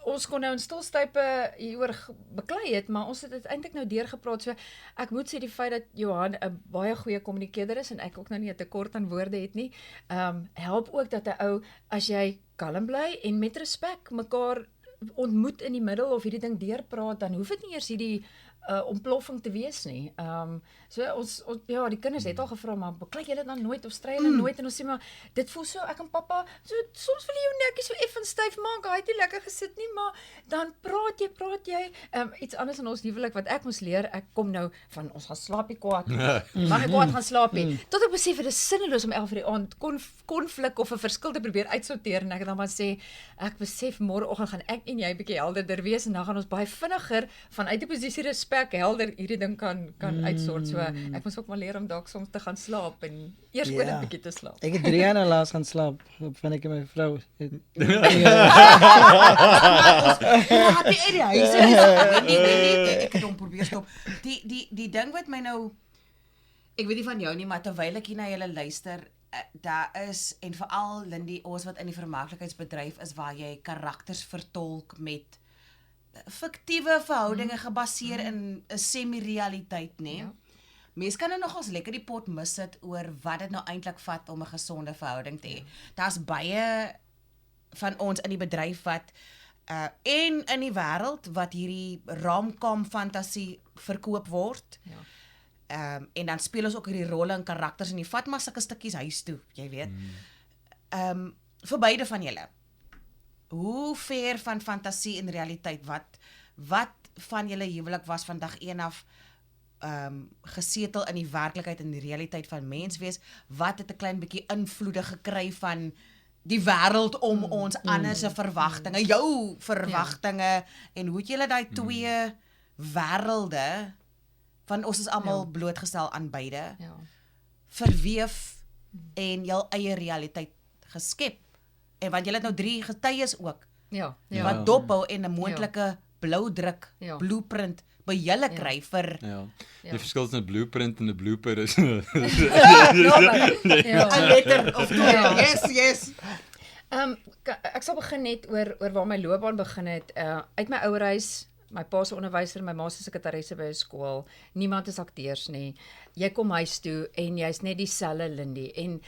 ons kon nou in stilstype hieroor beklei het, maar ons het dit eintlik nou deurgepraat, so ek moet sê die feit dat Johan 'n baie goeie kommunikeerder is, en ek ook nou nie 'n tekort aan woorde het nie, help ook dat 'n ou, as jy kalm bly en met respek mekaar ontmoet in die middel of hierdie ding deurpraat, dan hoef dit nie eers hierdie ontploffing te wees nie. So ons die kinders het al gevra, maar beklei julle dan nooit of stry julle nooit, en ons sê maar, dit voel so, ek en pappa, so soms wil jy jou nekkie so effens styf maak, hy het nie lekker gesit nie, maar dan praat jy, iets anders in ons huwelik wat ek moes leer, ek kom nou van, ons gaan slaapie kwaad, mag ek kwaad gaan slaapie, tot ek besef, het is sinneloos om 11 uur die aand konflik of 'n verskil te probeer uitsorteer, en ek dan maar sê, ek besef môreoggend gaan ek en jy bietjie helderder wees, en dan gaan ons baie vinniger vanuit die posisie respek helder hierdie ding kan uitsort, so ek moes ook maar leer om dalk soms te gaan slaap, en eers oor dit bietjie te slaap. Ek het 3 jaar nou laas gaan slaap, van ek en my vrou. Ek het hom probeer stop. Die ding wat my nou, ek weet nie van jou nie, maar terwyl ek hier na julle luister, daar is, en veral Lindy, ons wat in die vermaaklikheidsbedryf is, waar jy karakters vertolk met fiktiewe verhoudinge gebaseer in 'n semi-realiteit, nê? Ja. Mense kan nou nogals lekker die pot missit oor wat dit nou eintlik vat om 'n gesonde verhouding te hê. Daar's baie van ons in die bedryf wat en in die wêreld wat hierdie rom-com fantasie verkoop word. Ja. En dan speel ons ook hierdie rolle en karakters en jy vat maar sulke stukkies huis toe, jy weet. Vir beide van julle. hoe ver van fantasie en realiteit, wat van julle huwelik was van dag 1 af gesetel in die werklikheid en die realiteit van mens wees, wat het 'n klein bietjie invloede gekry van die wêreld om ons, ander se verwagtinge, jou verwagtinge, en hoe het julle daai twee wêrelde, van ons is almal blootgestel aan beide, Ja. verweef en jul eie realiteit geskep. En want julle het nou 3 getuies ook, Ja. wat dophou en 'n moontlike bloudruk, Ja. blueprint by julle kry vir Ja. Ja. Die verskil tussen 'n blueprint en 'n blooper is Ja. 'n letter of 2. Yes. Ek sal begin net oor waar my loopbaan begin het. Uit my ouerhuis, my pa se onderwyser, my ma se sekretaresse by 'n skool. Niemand is akteurs nie. Jy kom huis toe en jy's net dieselfde Lindy. En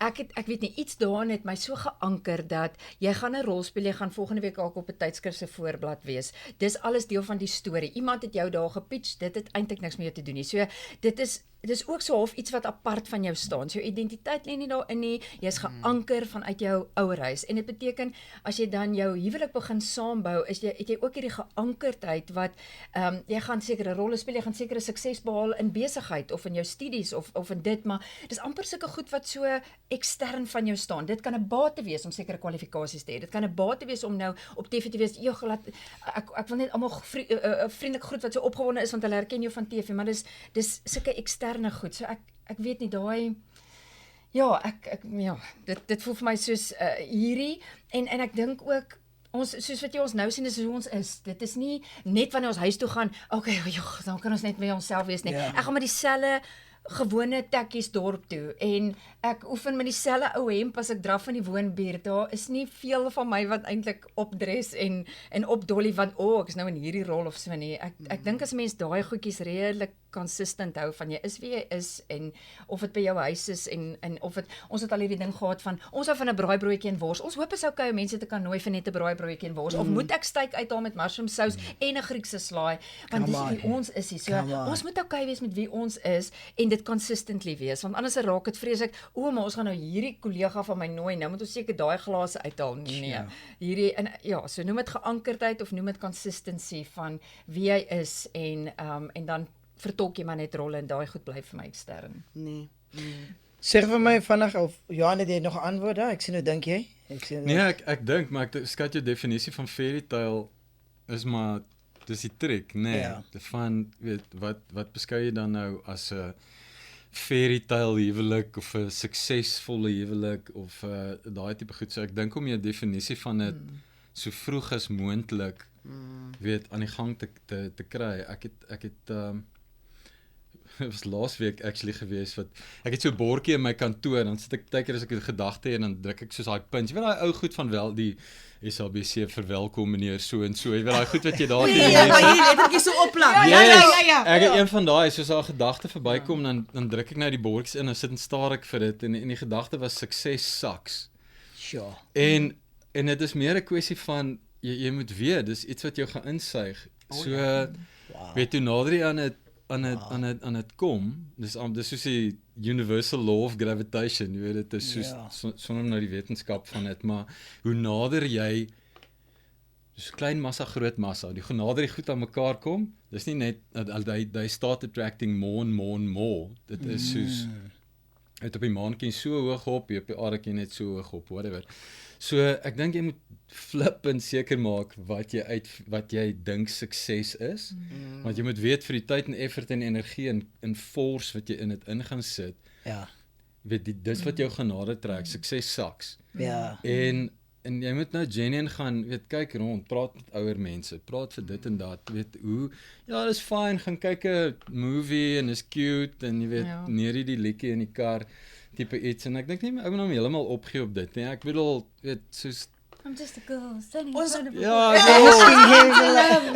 ek weet nie, iets daarin het my so geanker dat jy gaan 'n rol speel, jy gaan volgende week ook op 'n tydskrif se voorblad wees. Dis alles deel van die storie. Iemand het jou daar gepitch, dit het eintlik niks met jou te doen nie. So dit is ook so half iets wat apart van jou staan. So jou identiteit lê nie daarin nie. Jy's geanker vanuit jou ouerhuis. En dit beteken as jy dan jou huwelik begin saambou, het jy ook hierdie geankerdheid wat jy gaan sekere rolle speel, jy gaan sekere sukses behaal in besigheid of in jou studies of in dit, maar dis amper sulke goed wat so ekstern van jou staan. Dit kan 'n bate wees om sekere kwalifikasies te hê. Dit kan 'n bate wees om nou op TV te wees. Ek wil net almal vriendelik groet wat so opgewonde is want hulle herken jou van TV, maar dis sulke eksterne goed. So ek weet nie daai dit voel vir my soos hierdie en ek dink ook ons soos wat jy ons nou sien is hoe ons is. Dit is nie net wanneer ons huis toe gaan, okay, dan kan ons net met onsself wees nie. Ek gaan met dieselfde gewone tekkies dorp toe en ek oefen met dieselfde ou hemp as ek draf in die woonbuurt. Daar is nie veel van my wat eintlik opdres en opdolly want ek is nou in hierdie rol of so nie. Ek dink as 'n mens daai goedjies redelik consistent hou van jy is wie jy is en of dit by jou huis is en of dit ons het al hierdie ding gehad van ons hou van 'n braaibroodjie en wors. Ons hoop is okay om mense te kan nooi vir net 'n braaibroodjie en wors of moet ek steak uithaal met mushroom sous en 'n Griekse slaai want dis wie ons is hier. So ons moet okay wees met wie ons is en dit consistently wees want anders raak dit vreeslik maar ons gaan nou hierdie kollega van my nooi nou moet ons seker daai glase uithaal. Nee. Hierdie en so noem dit geankerdheid of noem dit consistency van wie jy is en dan vertolk jy maar net rolle en daai goed bly vir my ekstern. Nee. Zeg vir my vinnig of Johan het jy nog 'n antwoord daar? Ek sien hoe dink jy? Nee, ek dink maar ek skat jou definisie van fairy tale is maar dis die trick, nee. Ja. Van weet wat beskou jy dan nou as 'n fairy tale huwelik of 'n suksesvolle huwelik of daai tipe goed. So ek dink om jou definisie van dit so vroeg as moontlik weet aan die gang te kry. Ek het het was laasweek actually gewees wat ek het so 'n bordjie in my kantoor dan sit ek baie keer as ek 'n gedagte en dan druk ek soos daai punt. Jy weet daai ou goed van wel die SABC verwelkom meneer so en so. Jy weet daai goed wat jy daar maar hier lettertjies so oplaan. Ja. Ek het een van daai soos daai gedagte verbykom dan druk ek nou die bordjies in en sit en staar ek vir dit en die gedagte was sukses sucks. Sure. En dit is meer 'n kwessie van jy moet weet, dis iets wat jou gaan insuig. So weet jy nader jy aan dit kom, dis soos die universal law of gravitation, jy weet dit is soos sonder nou die wetenskap van dit, maar hoe nader jy dis klein massa groot massa, die nader die goed aan mekaar kom, dis nie net they start attracting more and more and more. Dit is soos uit op die maan kan jy so hoog op, jy op die aarde kan jy net so hoog op, whatever. So ek dink jy moet flip en seker maak wat jy dink sukses is. Want jy moet weet vir die tyd en effort en energie en force wat jy in dit in gaan sit. Ja. Weet dis wat jou genade trek. Sukses sucks. Ja. En jy moet nou genuine gaan, weet kyk rond, praat met ouer mense, praat vir dit en dat, weet hoe dis fyn, gaan kyk 'n movie en is cute en jy weet neerie die liedjie in die kar tipe iets en ek dink nie my ou moet hom heeltemal opgee op dit nie. Ek bedoel, weet soos I'm just a girl standing Ons- in front of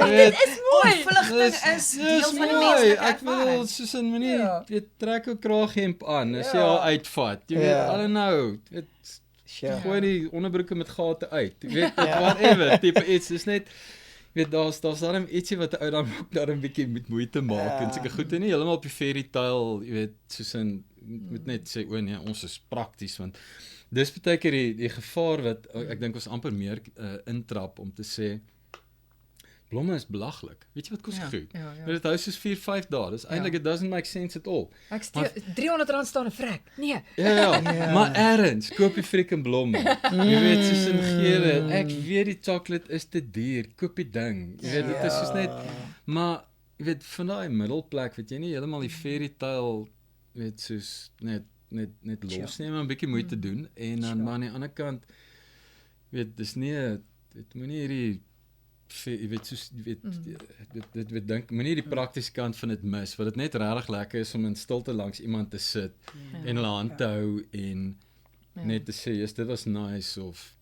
Dit is mooi. Ontvlugting is deel van die menslike Ek bedoel, ervaring. soos in meneer, weet trek 'n kraaghemp aan as jy al uitvat. Jy weet, I don't know, weet gooi die onderbroeke met gate uit. Jy weet, whatever, tipe iets, dis net weet daar's daarom ietsie wat 'n ou dan ook daar 'n bietjie met moeite maak en seker goed en nie heeltemal op die fairy tale, jy weet, soos in moet net sê nee, ons is prakties want dis baie keer die gevaar wat ek dink ons amper meer intrap om te sê blomme is belaglik. Weet jy wat kos goed? ja. Dit hou soos 4-5 dae. Dis eintlik it doesn't make sense at all. Ek steek R300 staan 'n vrek. Nee. Ja, maar ergens koop die freaking blomme. Jy weet soos in geure. Ek weet die chocolate is te duur. Koop die ding. Jy weet dit is soos net maar jy weet van daai middelplek wat jy nie heeltemal die fairy tale weet soos net losneem en 'n bietjie moeite doen en dan maar aan die ander kant weet dis nie dit moenie hierdie jy weet soos jy weet dit dink moenie die praktiese kant van dit mis wat dit net regtig lekker is om in stilte langs iemand te sit en hulle hand te hou en net te sê yes, dit was nice of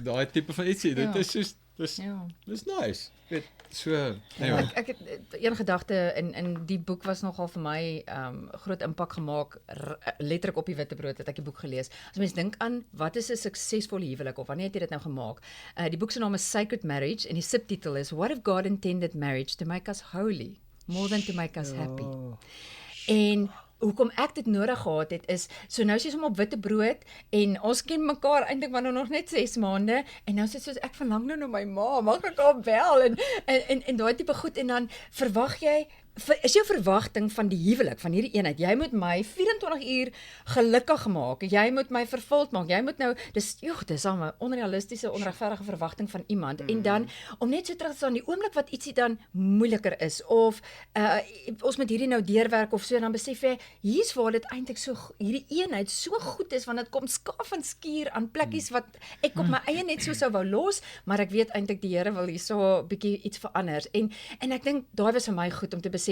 daai tipe van ietsie dit is soos dis nice weet so anyway. Ek het een gedagte in die boek was nogal vir my groot impak gemaak letterlik op die witbrood het ek die boek gelees. As mens dink aan wat is 'n suksesvolle huwelik of wanneer het jy dit nou gemaak? Die boek se naam is Sacred Marriage en die subtitel is What if God intended marriage to make us holy more than to make us happy? En hoekom ek dit nodig gehad het is, so nou sies hom op witbrood en ons ken mekaar eintlik maar nou nog net 6 maande en nou sê soos ek verlang nou na my ma, mag ek haar bel en daai tipe goed en dan verwag jy is jou verwagting van die huwelik, van hierdie eenheid, jy moet my 24 uur gelukkig maak, jy moet my vervuld maak, jy moet nou, dis al 'n onrealistiese, onregverdige verwagting van iemand, en dan, om net so terug te staan, die oomblik wat ietsie dan moeiliker is, of ons moet hierdie nou deurwerk, of so, dan besef jy, hier's waar dit eintlik so, hierdie eenheid so goed is, want dit kom skaaf en skuur aan plekkies wat ek op my eie net so sou wou los, maar ek weet eintlik die Here wil hier so 'n bietjie iets verander, en ek dink, daai was vir my goed om te besef,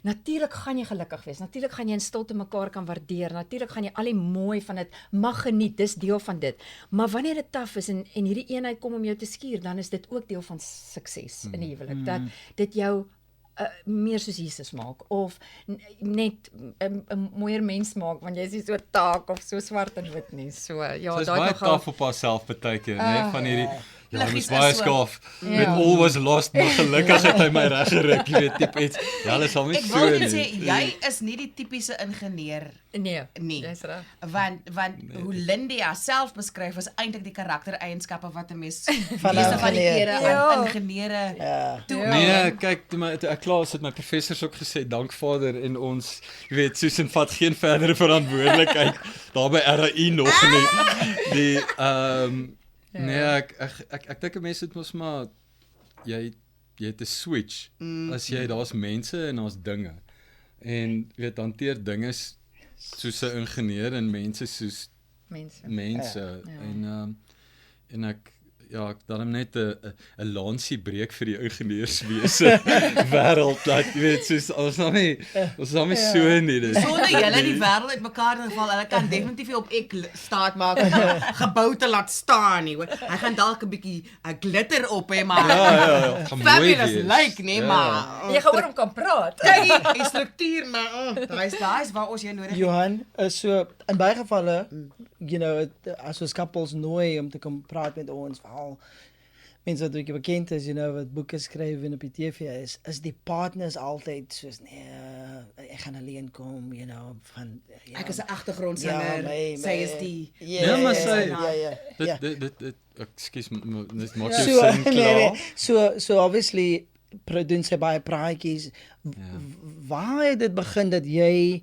natuurlik gaan jy gelukkig wees, natuurlik gaan jy in stilte mekaar kan waardeer, natuurlik gaan jy al die mooi van dit mag geniet, dis deel van dit, maar wanneer dit taaf is en hierdie eenheid kom om jou te skuur, dan is dit ook deel van sukses in die huwelik, dat dit jou meer soos Jesus maak, of net 'n mooier mens maak, want jy is nie so taak of so swart en wit nie, so ja, so is daai baie nogal taaf op haarself baie keer, né, van hierdie ja, Liggies dis baie is so. skaaf. Met all was lost, maar gelukkig het hy my reg geruk, jy weet, tipe iets. Ja, hulle sal nie Ek so wil net sê, jy is nie die tipiese ingenieur nee, nie. jy's reg. Want hoe Lindy haarself beskryf is eintlik die karaktereienskappe wat 'n mens Van meeste een van die ingenieur. kere Ja. aan ingenieure toe. Nee, kyk, toe ek klaar is het my professors ook gesê, dank Vader, en ons, jy weet, Susan vat geen verdere verantwoordelikheid daar by RAI nog nie. Nee, ek dink mense het mos maar jy het 'n switch. As jy daar's mense en daar's dinge. En jy weet hanteer dinge soos 'n ingenieur en mense soos mense. En ek daarom net 'n lansie breek vir die ingenieurswese wêreld dat jy weet soos ons nou nie so nie dis. Sonder julle die wêreld uitmekaar in geval, hulle kan definitief nie op ek staat maak om 'n gebou te laat staan nie, hoor. Hy gaan dalk 'n bietjie glitter op hê, maar Ja, gaan mooi fabulous wees. lyk, nee, maar Jy gaan oor hom kan praat. kyk, die struktuur, maar daai is waar ons jou nodig het. Johan, so in baie gevalle, you know, as ons couples nooi om te kom praat met ons, veral mense wat ook bekend is, you know, wat boeke skryf en op die TV is die partners altyd soos, nee, ek gaan alleen kom, you know, van, ja, Ek is 'n agtergrondsanger, sy is die Ja, maar sy- ja. Dit ekskuus, dis maak So, jou sin klaar. so obviously doen sy baie praatjies. Waar het dit begin dat jy,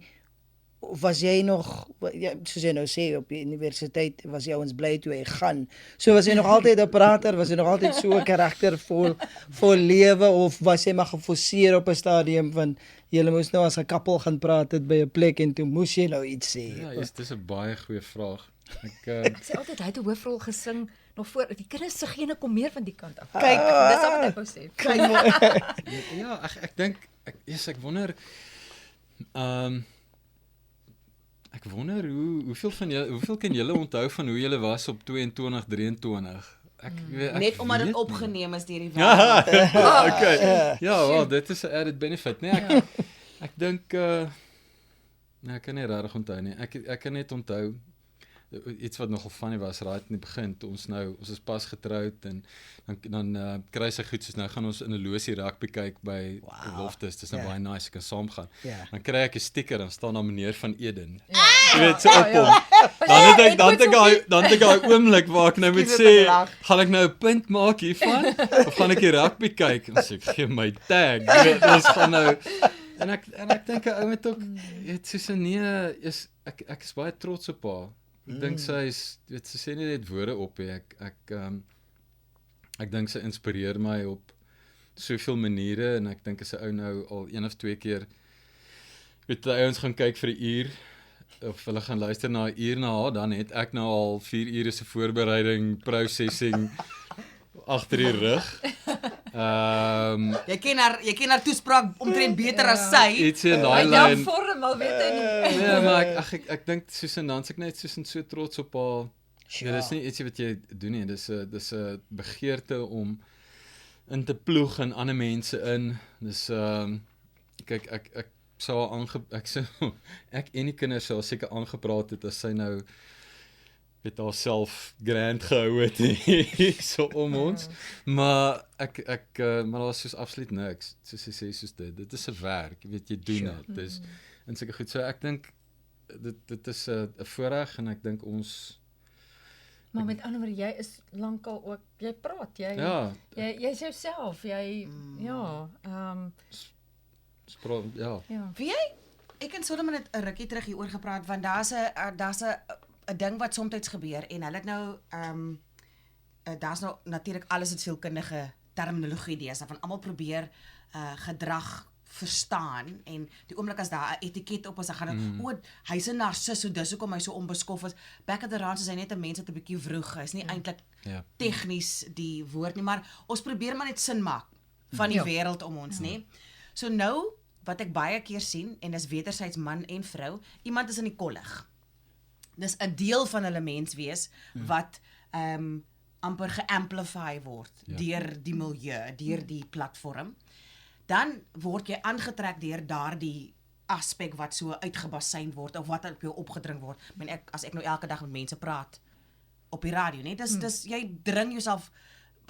of was jy nog, soos jy nou sê, op die universiteit was jy ons bly toe jy gaan, so was jy nog altyd 'n prater, was jy nog altyd so 'n karakter vol lewe, of was jy maar geforseer op 'n stadium van, julle moes nou as 'n koppel gaan praat het by 'n plek, en toe moes jy nou iets sê? Ja, dis 'n baie goeie vraag. Ek sê altyd, hy het 'n hoofrol gesing, nog voor, die kinders se gene kom meer van die kant af. Kyk, dis al wat ek wou sê. Ja, ek dink ek wonder ek wonder hoeveel kan julle onthou van hoe julle was op 22, 23? Ek net omdat dit weet opgeneem is deur die wêreld. Ja, okay. Ja, wel, dit is 'n added benefit. Nee, ek dink nee, ek kan nie regtig onthou nie. Ek kan net onthou iets wat nogal funny was, right in die begin, toe ons is pas getroud en dan kry sy goed soos nou gaan ons in 'n losie rugby kyk by Loftus, dis nou baie nice, ek kan saam gaan. Dan kry ek 'n sticker, dan staan daar meneer van Eden. Jy weet, so op hom. Dan het ek daai oomblik waar ek nou moet sê, gaan ek nou 'n punt maak hiervan of gaan ek die rugby kyk? En sê ek gee my tag. Jy weet, ons gaan nou en ek dink 'n ou met ook het soos 'n nee, ek is baie trots op haar. Ek dink sy sê nie net woorde op nie. Ek dink sy inspireer my op soveel maniere en ek dink as 'n ou nou al 1 of 2 keer weet die ouens gaan kyk vir 'n uur of hulle gaan luister na 'n uur na haar, dan het ek nou al 4 ure se voorbereiding, processing agter die rug. Jy ken haar toespraak omtrent beter as sy. Iets in daai Hy nou lyn. vorm al weet hy nie. Nee, maar ek dink soos en dan's ek net soos en so trots op haar. Ja, dis nie ietsie wat jy doen nie. Dis 'n begeerte om in te ploeg in ander mense in. Dis kyk ek sou ek en die kinders sou seker aangepraat het as sy nou met haarself grand gehou het so om ons. Maar maar daar was soos absoluut niks. Soos sy sê soos dit is 'n werk, jy weet jy doen dit. Dis en seker goed. So ek dink dit is 'n voorreg en ek dink ons Maar met ander woorde, jy is lankal ook, jy praat, jy's jouself, jy Weet jy, ek en Solomon het 'n rukkie terug hieroor gepraat want daar's 'n ding wat soms gebeur en hulle het nou daar's nou natuurlik alles het sielkundige terminologie deesdae van almal probeer gedrag verstaan en die oomblik as daar 'n etiket op is, dan gaan hy's 'n narcis, so dis hoekom hy so onbeskof is. Back at the ranch is hy net 'n mens wat 'n bietjie vroeg is, nie eintlik tegnies die woord nie, maar ons probeer maar net sin maak van die wêreld om ons, nê. So nou wat ek baie keer sien en dis wederzijds man en vrou, iemand is in die kollig. Dis 'n deel van hulle menswees wat amper geamplify word deur die milieu, deur die platform. Dan word jy aangetrek deur daardie aspek wat so uitgebasyn word of wat op jou opgedring word. As ek nou elke dag met mense praat op die radio, net dis jy dring jouself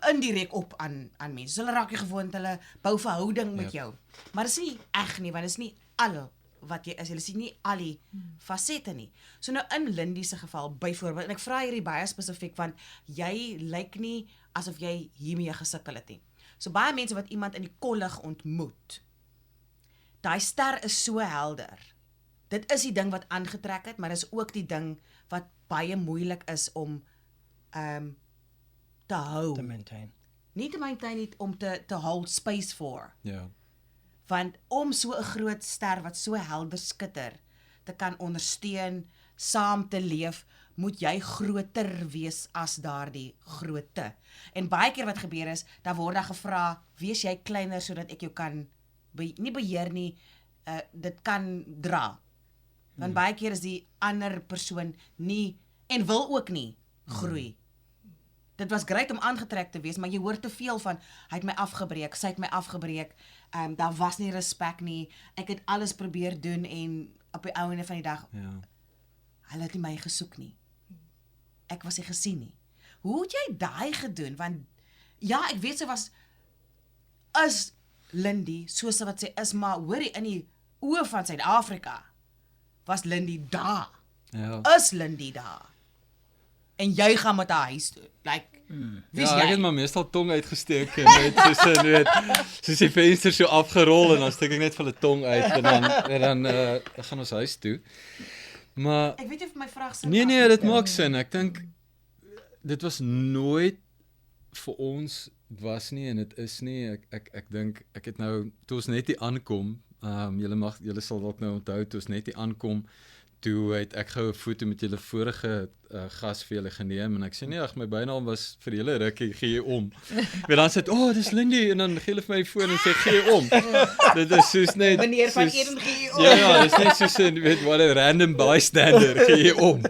indirek op aan mense. Hulle raak jy gewoond, hulle bou verhouding met jou. Maar dis nie eg nie, want dis nie al wat jy is. Jy sien nie al die fasette nie. So nou in Lindy se geval byvoorbeeld, en ek vra hierdie baie spesifiek want jy lyk nie asof jy hiermee gesukkel het nie. So baie mense wat iemand in die kollig ontmoet, daai ster is so helder. Dit is die ding wat aangetrek het, maar dis ook die ding wat baie moeilik is om te hou. Te maintain. Nie te maintain nie, om te hold space for. Ja. Want om so 'n groot ster wat so helder skitter te kan ondersteun, saam te leef, moet jy groter wees as daardie grootte. En baie keer wat gebeur is, dan word daar gevra, wees jy kleiner sodat ek jou kan nie beheer nie, dit kan dra. Want baie keer is die ander persoon nie en wil ook nie groei. Dit was great om aangetrek te wees, maar jy hoor te veel van, hy het my afgebreek, sy het my afgebreek, daar was nie respek nie, ek het alles probeer doen en op die einde van die dag, hulle het nie my gesoek nie. Ek was nie gesien nie. Hoe het jy daai gedoen? Want ja, ek weet sy is Lindy, soos wat sy is, maar hoorie in die oë van Suid-Afrika was Lindy daar. Ja. Is Lindy daar. En jy gaan met haar huis toe. Like, wie is Ja, jy? ek het maar meestal tong uitgesteek en net soos die venster so afgerol en dan steek ek net vir hulle tong uit en dan gaan ons huis toe. Maar Ek weet jy vir my vraag sin. nee, dit maak sin. Ek dink dit was nooit vir ons was nie en dit is nie. Ek dink ek het nou toe ons net hier aankom, julle sal dalk nou onthou toe ons net hier aankom, toe het ek gou 'n foto met julle vorige gas vir julle geneem en ek sê nee, ag my bynaam was vir julle rukkie, gee jy om. Maar dan sê dit, dis Lindy en dan gee hulle vir my foon en sê gee om. Dit is soos net Meneer van soos- Eden gee om. Ja, dis net soos 'n weet wat 'n random bystander gee jy om.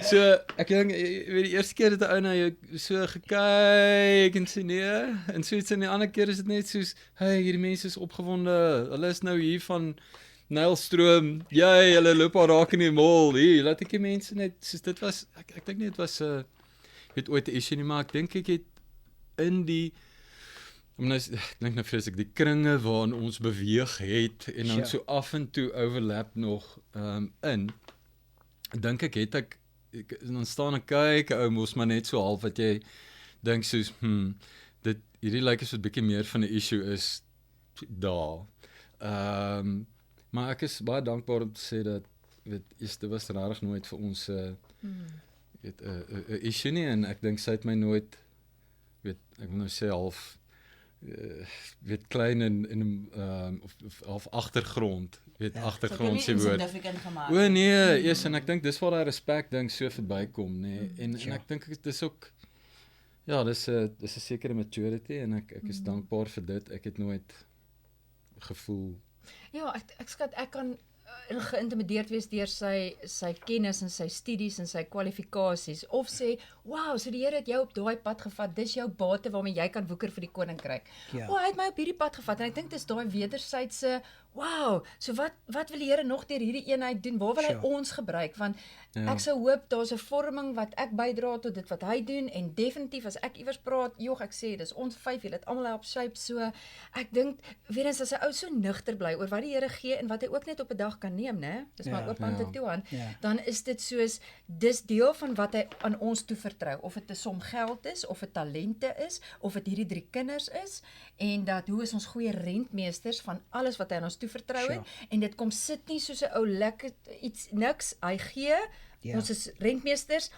So ek dink die eerste keer het 'n ou na jou so gekyk en sê nee en so iets en die ander keer is dit net soos hey, hierdie mense is opgewonde. Hulle is nou hier van Nylstroom, hulle loop al raak in die mall. Hier, laat ek die mense net soos dit was ek dink nie dit was weet ooit 'n issue nie, maar ek dink ek het in die ek dink nou vreeslik die kringe waarin ons beweeg het en dan so af en toe overlap nog in. Dink ek het ek dan staan ek kyk, ou mos maar net so half wat jy dink soos hierdie lyk as wat bietjie meer van 'n issue is daar. Maar ek is baie dankbaar om te sê dat dit was regtig nooit vir ons 'n issue nie en ek dink sy het my nooit ek wil nou sê half klein in of half agtergrond, agtergrond se woord. O nee, eers en ek dink dis waar daai respek ding so verbykom, nê. En ek dink dit is ook dis 'n sekere maturity en ek is dankbaar vir dit. Ek het nooit gevoel. Ja, ek skat ek kan geïntimideerd wees deur sy kennis en sy studies en sy kwalifikasies of sê, wow, so die Here het jou op daai pad gevat, dis jou bate waarmee jy kan woeker vir die koninkryk. Ja. Hy het my op hierdie pad gevat en ek dink dis daai wederwysige, wow, so wat wil die Here nog deur hierdie eenheid doen? Waar wil hy ons gebruik? Want ek sou hoop daar's 'n vorming wat ek bydra tot dit wat hy doen en definitief as ek iewers praat, ek sê dis ons 5, julle het almal op shape, so ek dink weer eens as 'n ou so nugter bly oor wat die Here gee en wat hy ook net op 'n dag kan neem, né? Dis maar oop hande toe aan. Dan is dit soos dis deel van wat hy aan ons toevertrou, of dit 'n som geld is, of dit talente is, of dit hierdie 3 kinders is en dat hoe is ons goeie rentmeesters van alles wat hy aan ons toevertrou het en dit kom sit nie soos 'n ou lekker iets niks hy gee. Ons is rentmeesters.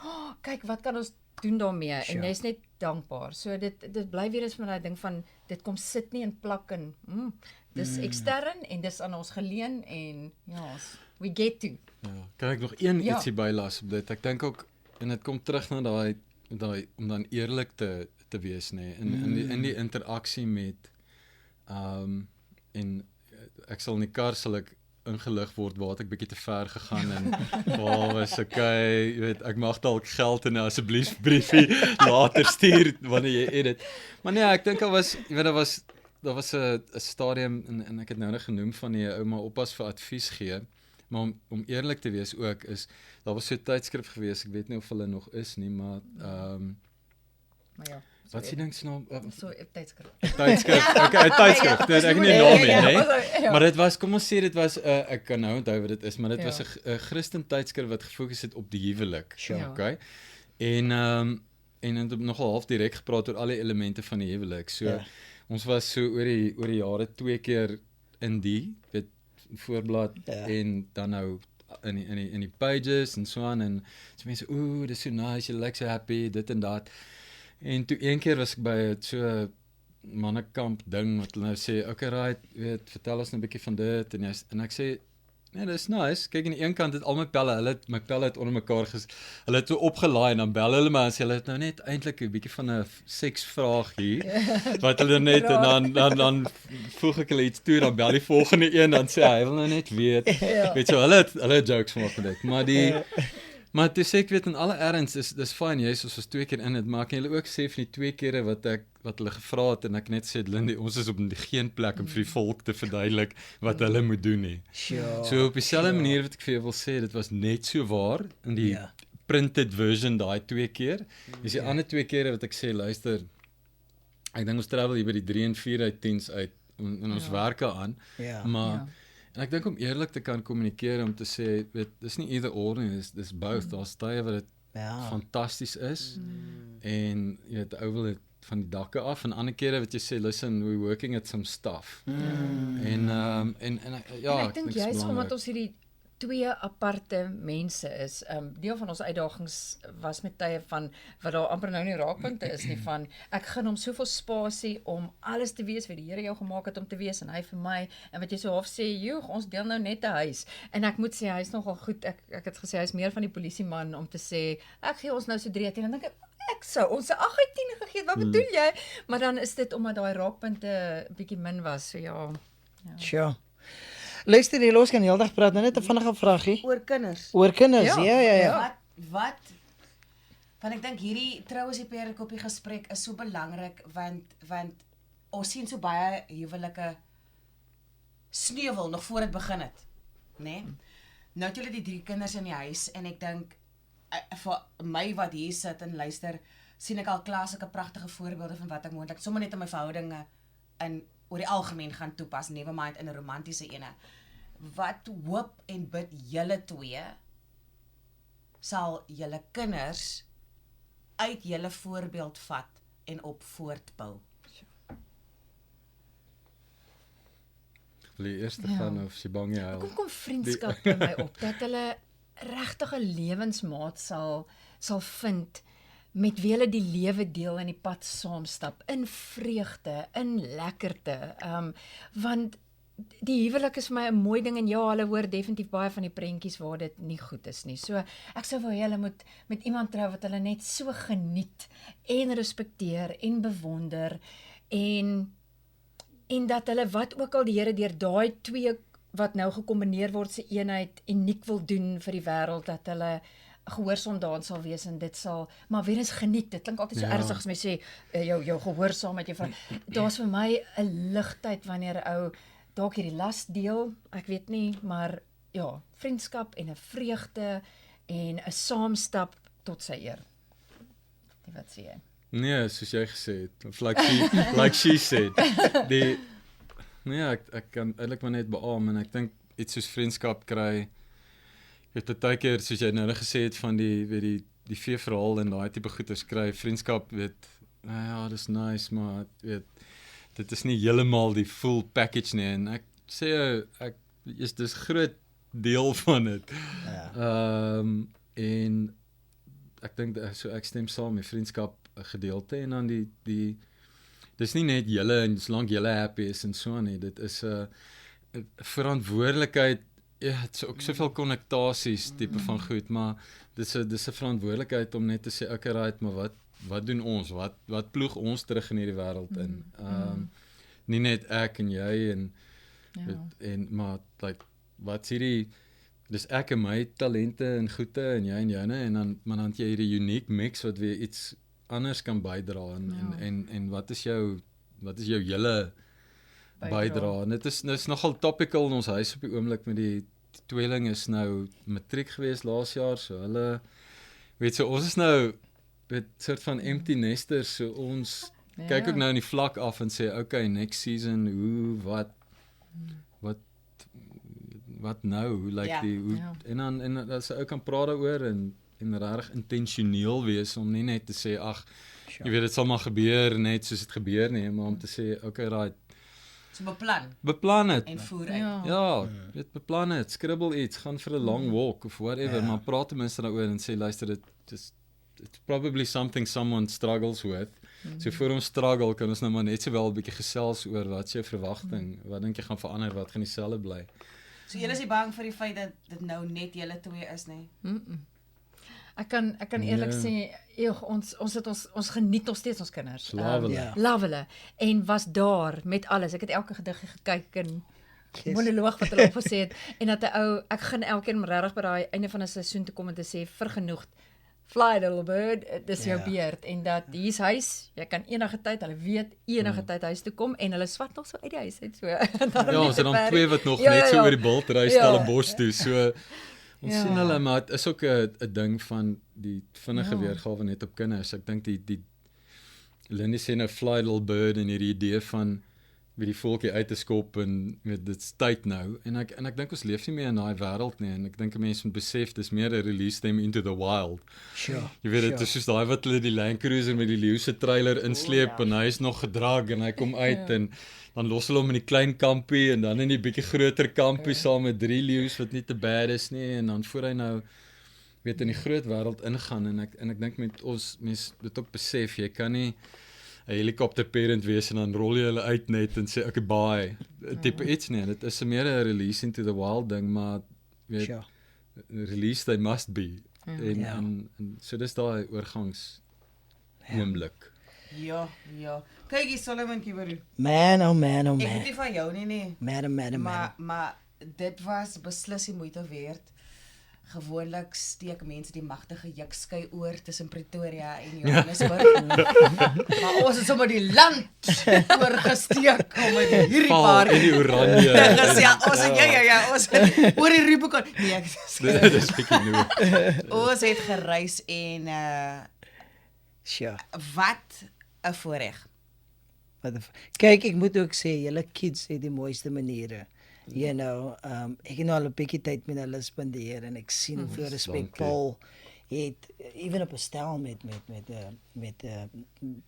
Kyk wat kan ons doen daarmee en jy's net dankbaar. So dit bly weer eens van daai ding van dit kom sit nie en plak en dis ekstern en dis aan ons geleen en we get to. Ja, kan ek nog ietsie bylas op dit? Ek dink ook en dit kom terug na daai om dan eerlik te wees, nê, in die interaksie met en ek sal in die kar ek ingelig word waar ek bietjie te ver gegaan en waar was jy weet ek mag dalk geld en asseblief briefie later stuur wanneer jy edit. Maar nee, ek dink daar was 'n stadium en ek het nou net genoem van die ouma oppas vir advies gee. Maar om eerlik te wees ook is daar was so 'n tydskrif gewees, ek weet nie of hulle nog is nie, maar maar ja. Wat sê dink jy nou? So 'n tydskrif. Tydskrif. Okay, 'n tydskrif. Dit ek nie naam nie, maar dit was, kom ons sê dit was ek kan nou onthou wat dit is, maar dit was 'n Christen tydskrif wat gefokus het op die huwelik. Okay. En het nogal half direk gepraat oor al die elemente van die huwelik. So ons was so oor die jare 2 keer in die voorblad en dan nou in die pages en so aan en so mense dis so nice, you like so happy, dit en dat. En toe een keer was ek by so mannekamp ding wat hulle nou sê, okay right, vertel ons 'n bietjie van dit en ek sê nee, dis nice. Kyk aan die een kant het al my pelle het onder mekaar hulle het so opgelaai en dan bel hulle my en sê hulle het nou net eintlik 'n bietjie van 'n seksvraag hier wat hulle net en dan voeg ek hulle iets toe dan bel die volgende een dan sê hy wil nou net weet. Weet jy hulle jokes van dit. Maar toe sê ek weet in alle erns dis fyn jy soos 2 keer in dit maak en hulle ook sê vir die 2 kere wat hulle gevra het en ek net sê Lindy ons is op geen plek om vir die volk te verduidelik wat hulle moet doen nie. So op dieselfde manier wat ek vir jou wil sê dit was net so waar in die printed version daai 2 keer. Dis die ander 2 kere wat ek sê luister ek dink ons travel hier by die 3 en 4 uit 10s uit in ons werke aan. Maar en ek dink om eerlik te kan kommunikeer om te sê, dis nie either or nie, dis both. Daar's tye wat dit fantasties is en jy weet ou wil dit van die dakke af en ander kere wat jy sê listen we're working at some stuff. En ek dink juist omdat ons hierdie 2 aparte mense is. Deel van ons uitdagings was met tye van wat daar amper nou nie raakpunte is nie van ek gun hom soveel spasie om alles te wees wat die Here jou gemaak het om te wees en hy vir my en wat jy so half sê joeg ons deel nou net 'n huis en ek moet sê hy's nogal goed ek het gesê hy's meer van die polisieman om te sê ek gee ons nou so 3 en dan dink ek sou ons 'n 8 uit 10 gegee wat bedoel jy maar dan is dit omdat daai raakpunte bietjie min was so ja. Sure. Luister, jy los kan heeldag praat, nou net 'n vinnige vraagie. Oor kinders. Oor kinders, ja. Wat want ek dink hierdie troues die perikoppie gesprek is so belangrik want ons sien so baie huwelike sneuwel nog voor dit begin het. né? Nou het julle die 3 kinders in die huis en ek dink vir my wat hier sit en luister, sien ek al klaar sulke pragtige voorbeelde van wat ek moontlik sommer net in my verhoudinge in oor die algemeen gaan toepas, never mind in 'n romantiese ene. Wat hoop en bid julle twee sal julle kinders uit julle voorbeeld vat en op voortbou? Wil jy eers gaan of sy bang jy huil? Kom vriendskap by my op dat hulle regtig 'n lewensmaat sal vind met wie hulle die lewe deel en die pad saamstap in vreugde, in lekkerte. Want die huwelik is vir my 'n mooi ding en ja, hulle hoor definitief baie van die prentjies waar dit nie goed is nie. So ek sou wou hê hulle moet met iemand trou wat hulle net so geniet en respekteer en bewonder en dat hulle wat ook al die Here deur daai twee wat nou gekombineer word se eenheid uniek wil doen vir die wêreld, dat hulle gehoorsaam daarin sal wees en dit sal, maar weer eens geniet. Dit klink altyd so ernstig as mens sê jou gehoorsaamheid, daar's vir my 'n ligtheid wanneer 'n ou dalk hierdie las deel, ek weet nie, maar ja, vriendskap en 'n vreugde en 'n saamstap tot sy eer. Wat sê jy? Nee, soos jy gesê het, of like she said. Ek kan eintlik maar net beamoen en ek dink iets soos vriendskap kry. Jy het baie keer soos jy nou gesê het van die veeverhaal en daai tipe goeders kry vriendskap, ja, dis nice, maar dit is nie heeltemal die full package nie en ek sê dis groot deel van dit. Ja. En ek dink so ek stem saam met vriendskap 'n gedeelte en dan dis nie net julle en solank julle happy is en so nie, dit is 'n verantwoordelikheid. Ja, dit is ook soveel konnektasies tipe van goed, maar dis 'n verantwoordelikheid om net te sê okay, right, maar wat doen ons? Wat ploeg ons terug in hierdie wêreld in? Nie net ek en jy en maar like wat hierdie dis ek en my talente en goeie en jy en joune en dan het jy hierdie unique mix wat weer iets anders kan bydra en wat is jou hele bydra. En dit is nogal topical in ons huis op die oomblik met die tweeling is nou matriek gewees laas jaar, so hulle so ons is nou soort van empty nesters, so ons kyk ook nou in die vlak af en sê okay, next season, wat nou, hoe lyk die en dan as 'n ou kan praat daaroor en regtig intentioneel wees om nie net te sê ag, jy weet dit sal maar gebeur net soos dit gebeur nie, maar om te sê okay, right, so beplan het en voer uit. Ja, weet beplan het, skribbel iets, gaan vir 'n long walk of whatever, maar praat ten minste daaroor en sê luister, it's probably something someone struggles with. So voor ons struggle kan ons nou maar net sowel 'n bietjie gesels oor wat is jou verwagting, wat dink jy gaan verander, wat gaan dieselfde bly. So julle is nie bang vir die feit dat dit nou net julle twee is nie? Ek kan eerlik sê, ons geniet nog steeds ons kinders. Love hulle. En was daar met alles. Ek het elke gediggie gekyk en monoloog wat hulle opgesê het en dat 'n ou, ek gaan elkeen regtig by daai einde van 'n seisoen toe kom en te sê vergenoegd, fly little bird, dis jou beurt en dat hier's huis, jy kan enige tyd, hulle weet enige tyd huis toe kom en hulle swat nog so uit die huis uit so. Ja, so dan twee wat nog net so oor die bultry Stellenbosch toe, so ons sien hulle, maar dit is ook 'n ding van die vinnige weergawe net op kinders. Ek dink die Lindy sê nou fly little bird en hierdie idee van wie die voeltjie uit te skop en met dit tyd nou en ek dink ons leef nie meer in daai wêreld nie en ek dink 'n mens moet besef dis meer 'n release them into the wild. Sure. Jy weet dit is soos daai wat hulle die Land Cruiser met die leeu se trailer insleep en hy is nog gedrag en hy kom uit en dan los hulle hom in die klein kampie en dan in die bietjie groter kampie saam met 3 leeu's wat nie te bad is nie en dan voor hy nou weet in die groot wêreld ingaan en ek dink met ons mens dit ook besef jy kan nie 'n helikopterparent wees en dan rol jy hulle uit net en sê okay bye tipe iets nie, dit is meer 'n release into the wild ding, maar weet release they must be en so dis daai oorgangs oomblik. Ja. Kyk hier Solomon Kiberu. Man, oh man, oh Ek man. weet nie van jou nie. Madam. Maar dit was beslis die moeite werd. gewoonlik steek mense die magtige jukskei oor tussen Pretoria en Johannesburg. Maar ons het sommer die land oorgesteek om met hierdie Val paar in die oranje. dinges, ja, ons het ja, ons het oor die Rubicon. Nee, Dis bietjie nou. ons het gereis en Sure. wat 'n voorreg. Kyk, ek moet ook sê, julle kids het die mooiste maniere. You know, ek het nou al 'n bietjie tyd met hulle spandeer en ek sien hoeveel respek dankie. Paul het, even op 'n stel met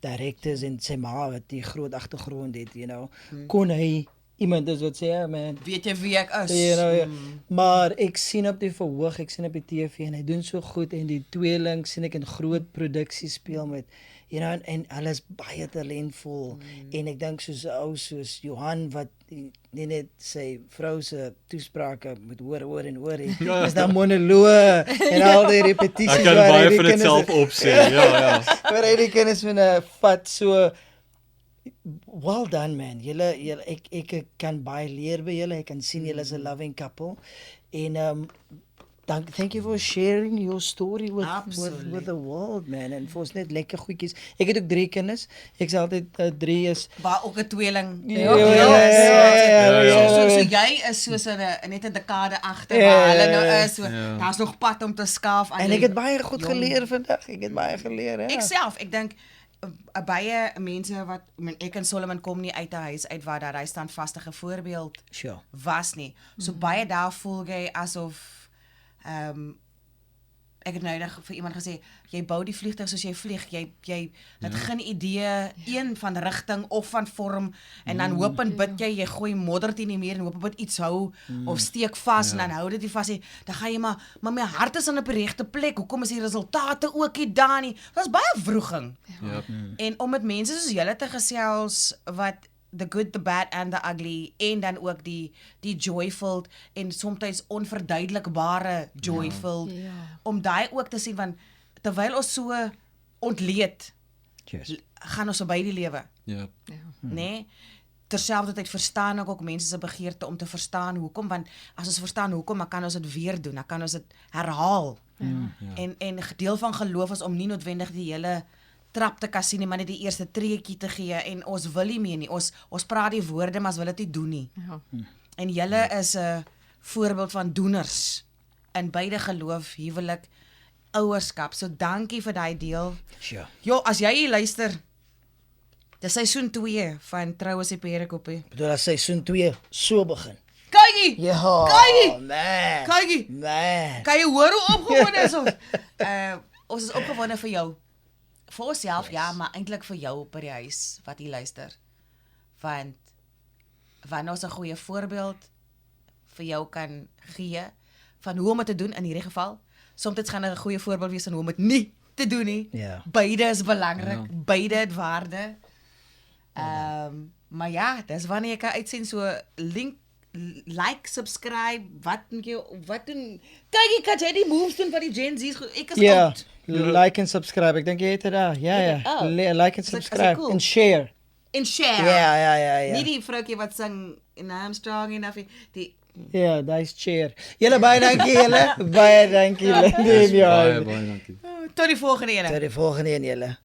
directors en sy ma wat die groot agtergrond het, you know, kon hy iemand is wat sê, yeah, man, Weet jy wie ek is? you know, maar ek sien op die verhoog, ek sien op die TV en hy doen so goed en die tweeling sien ek in groot produksie speel met, you know, en hulle is baie talentvol en ek dink soos 'n ou soos Johan wat nie net sy vrou se toesprake moet hoor en hoor en is daar monoloë en al die repetisies Ek kan baie van dit self opsê. Ja. waar hy die kennis van 'n vat so well done man. Julle ek kan baie leer by julle. Ek kan sien julle is a loving couple. En thank you for sharing your story with the world man. En vir ons net lekker goedjies. Ek het ook 3 kinders. Ek sê altyd 3 is Waar ook 'n tweeling. Ja. So jy is soos net 'n dekade agter waar hulle nou is. So daar's nog pad om te skaaf aan. en ek het baie goed geleer vandag. Ek het baie geleer, ja. Ek self, ek dink baie mense wat ek en Solomon kom nie uit 'n huis uit waar daar hy standvaste voorbeeld Sure. was nie. So baie daar voel jy asof ek het nou eendag vir iemand gesê, jy bou die vliegtuig soos jy vlieg, jy het geen idee een van rigting of van vorm en dan hoop en bid jy gooi modder teen die muur en hoop op dit iets hou of steek vas en dan hou dit nie vas nie. Dan gaan jy maar my hart is aan op die regte plek. Hoekom is die resultate ook nie daar nie? Daar's baie wroging. Ja. En om met mense soos julle te gesels wat the good, the bad and the ugly en dan ook die joyful en soms onverduidelikbare joyful om daai ook te sien van terwyl ons so ontleed Yes. gaan ons verby die lewe, Ja. nê? Terselfdertyd verstaan ek ook mense se begeerte om te verstaan hoekom, want as ons verstaan hoekom, dan kan ons dit weer doen, dan kan ons dit herhaal. En 'n deel van geloof is om nie noodwendig die hele trap te kan sien nie, maar net die eerste treetjie te gee en ons wil nie meer nie. Ons praat die woorde, maar ons wil dit nie doen nie. Ja. En julle is 'n voorbeeld van doeners in beide geloof, huwelik, ouerskap. So dankie vir daai deel. Sure. Jo, as jy hier luister, dis seisoen 2 van Trou as die Perekoppie. Bedoel as seisoen 2 so begin. Kykie! Ja, Kykie! man. Kykie! Man. Kan jy hoor hoe opgewonde is ons? Ons is opgewonde vir jou. Vir onsself, ja, maar eintlik vir jou by die huis wat jy luister. Want wanneer ons 'n goeie voorbeeld vir jou kan gee van hoe om dit te doen in hierdie geval. Soms gaan 'n goeie voorbeeld wees van hoe om dit nie te doen nie. Ja. Beide is belangrik, beide het waarde. Maar ja, dis wanneer jy kan uitsien so link like, subscribe, wat doen kyk kan jy die moves doen van die Gen Z's goed. Ek is Ja, oud. like and subscribe. Ek dink jy het dit daar. Ja. Oh. Like and Is dit subscribe cool? and share. En share. Ja. Nie die vroukie wat sing en I'm strong enough die Ja, daai's share. Julle baie dankie julle. Baie dankie Lindy en Baie Johan. dankie. tot die volgende ene. Tot die volgende een julle.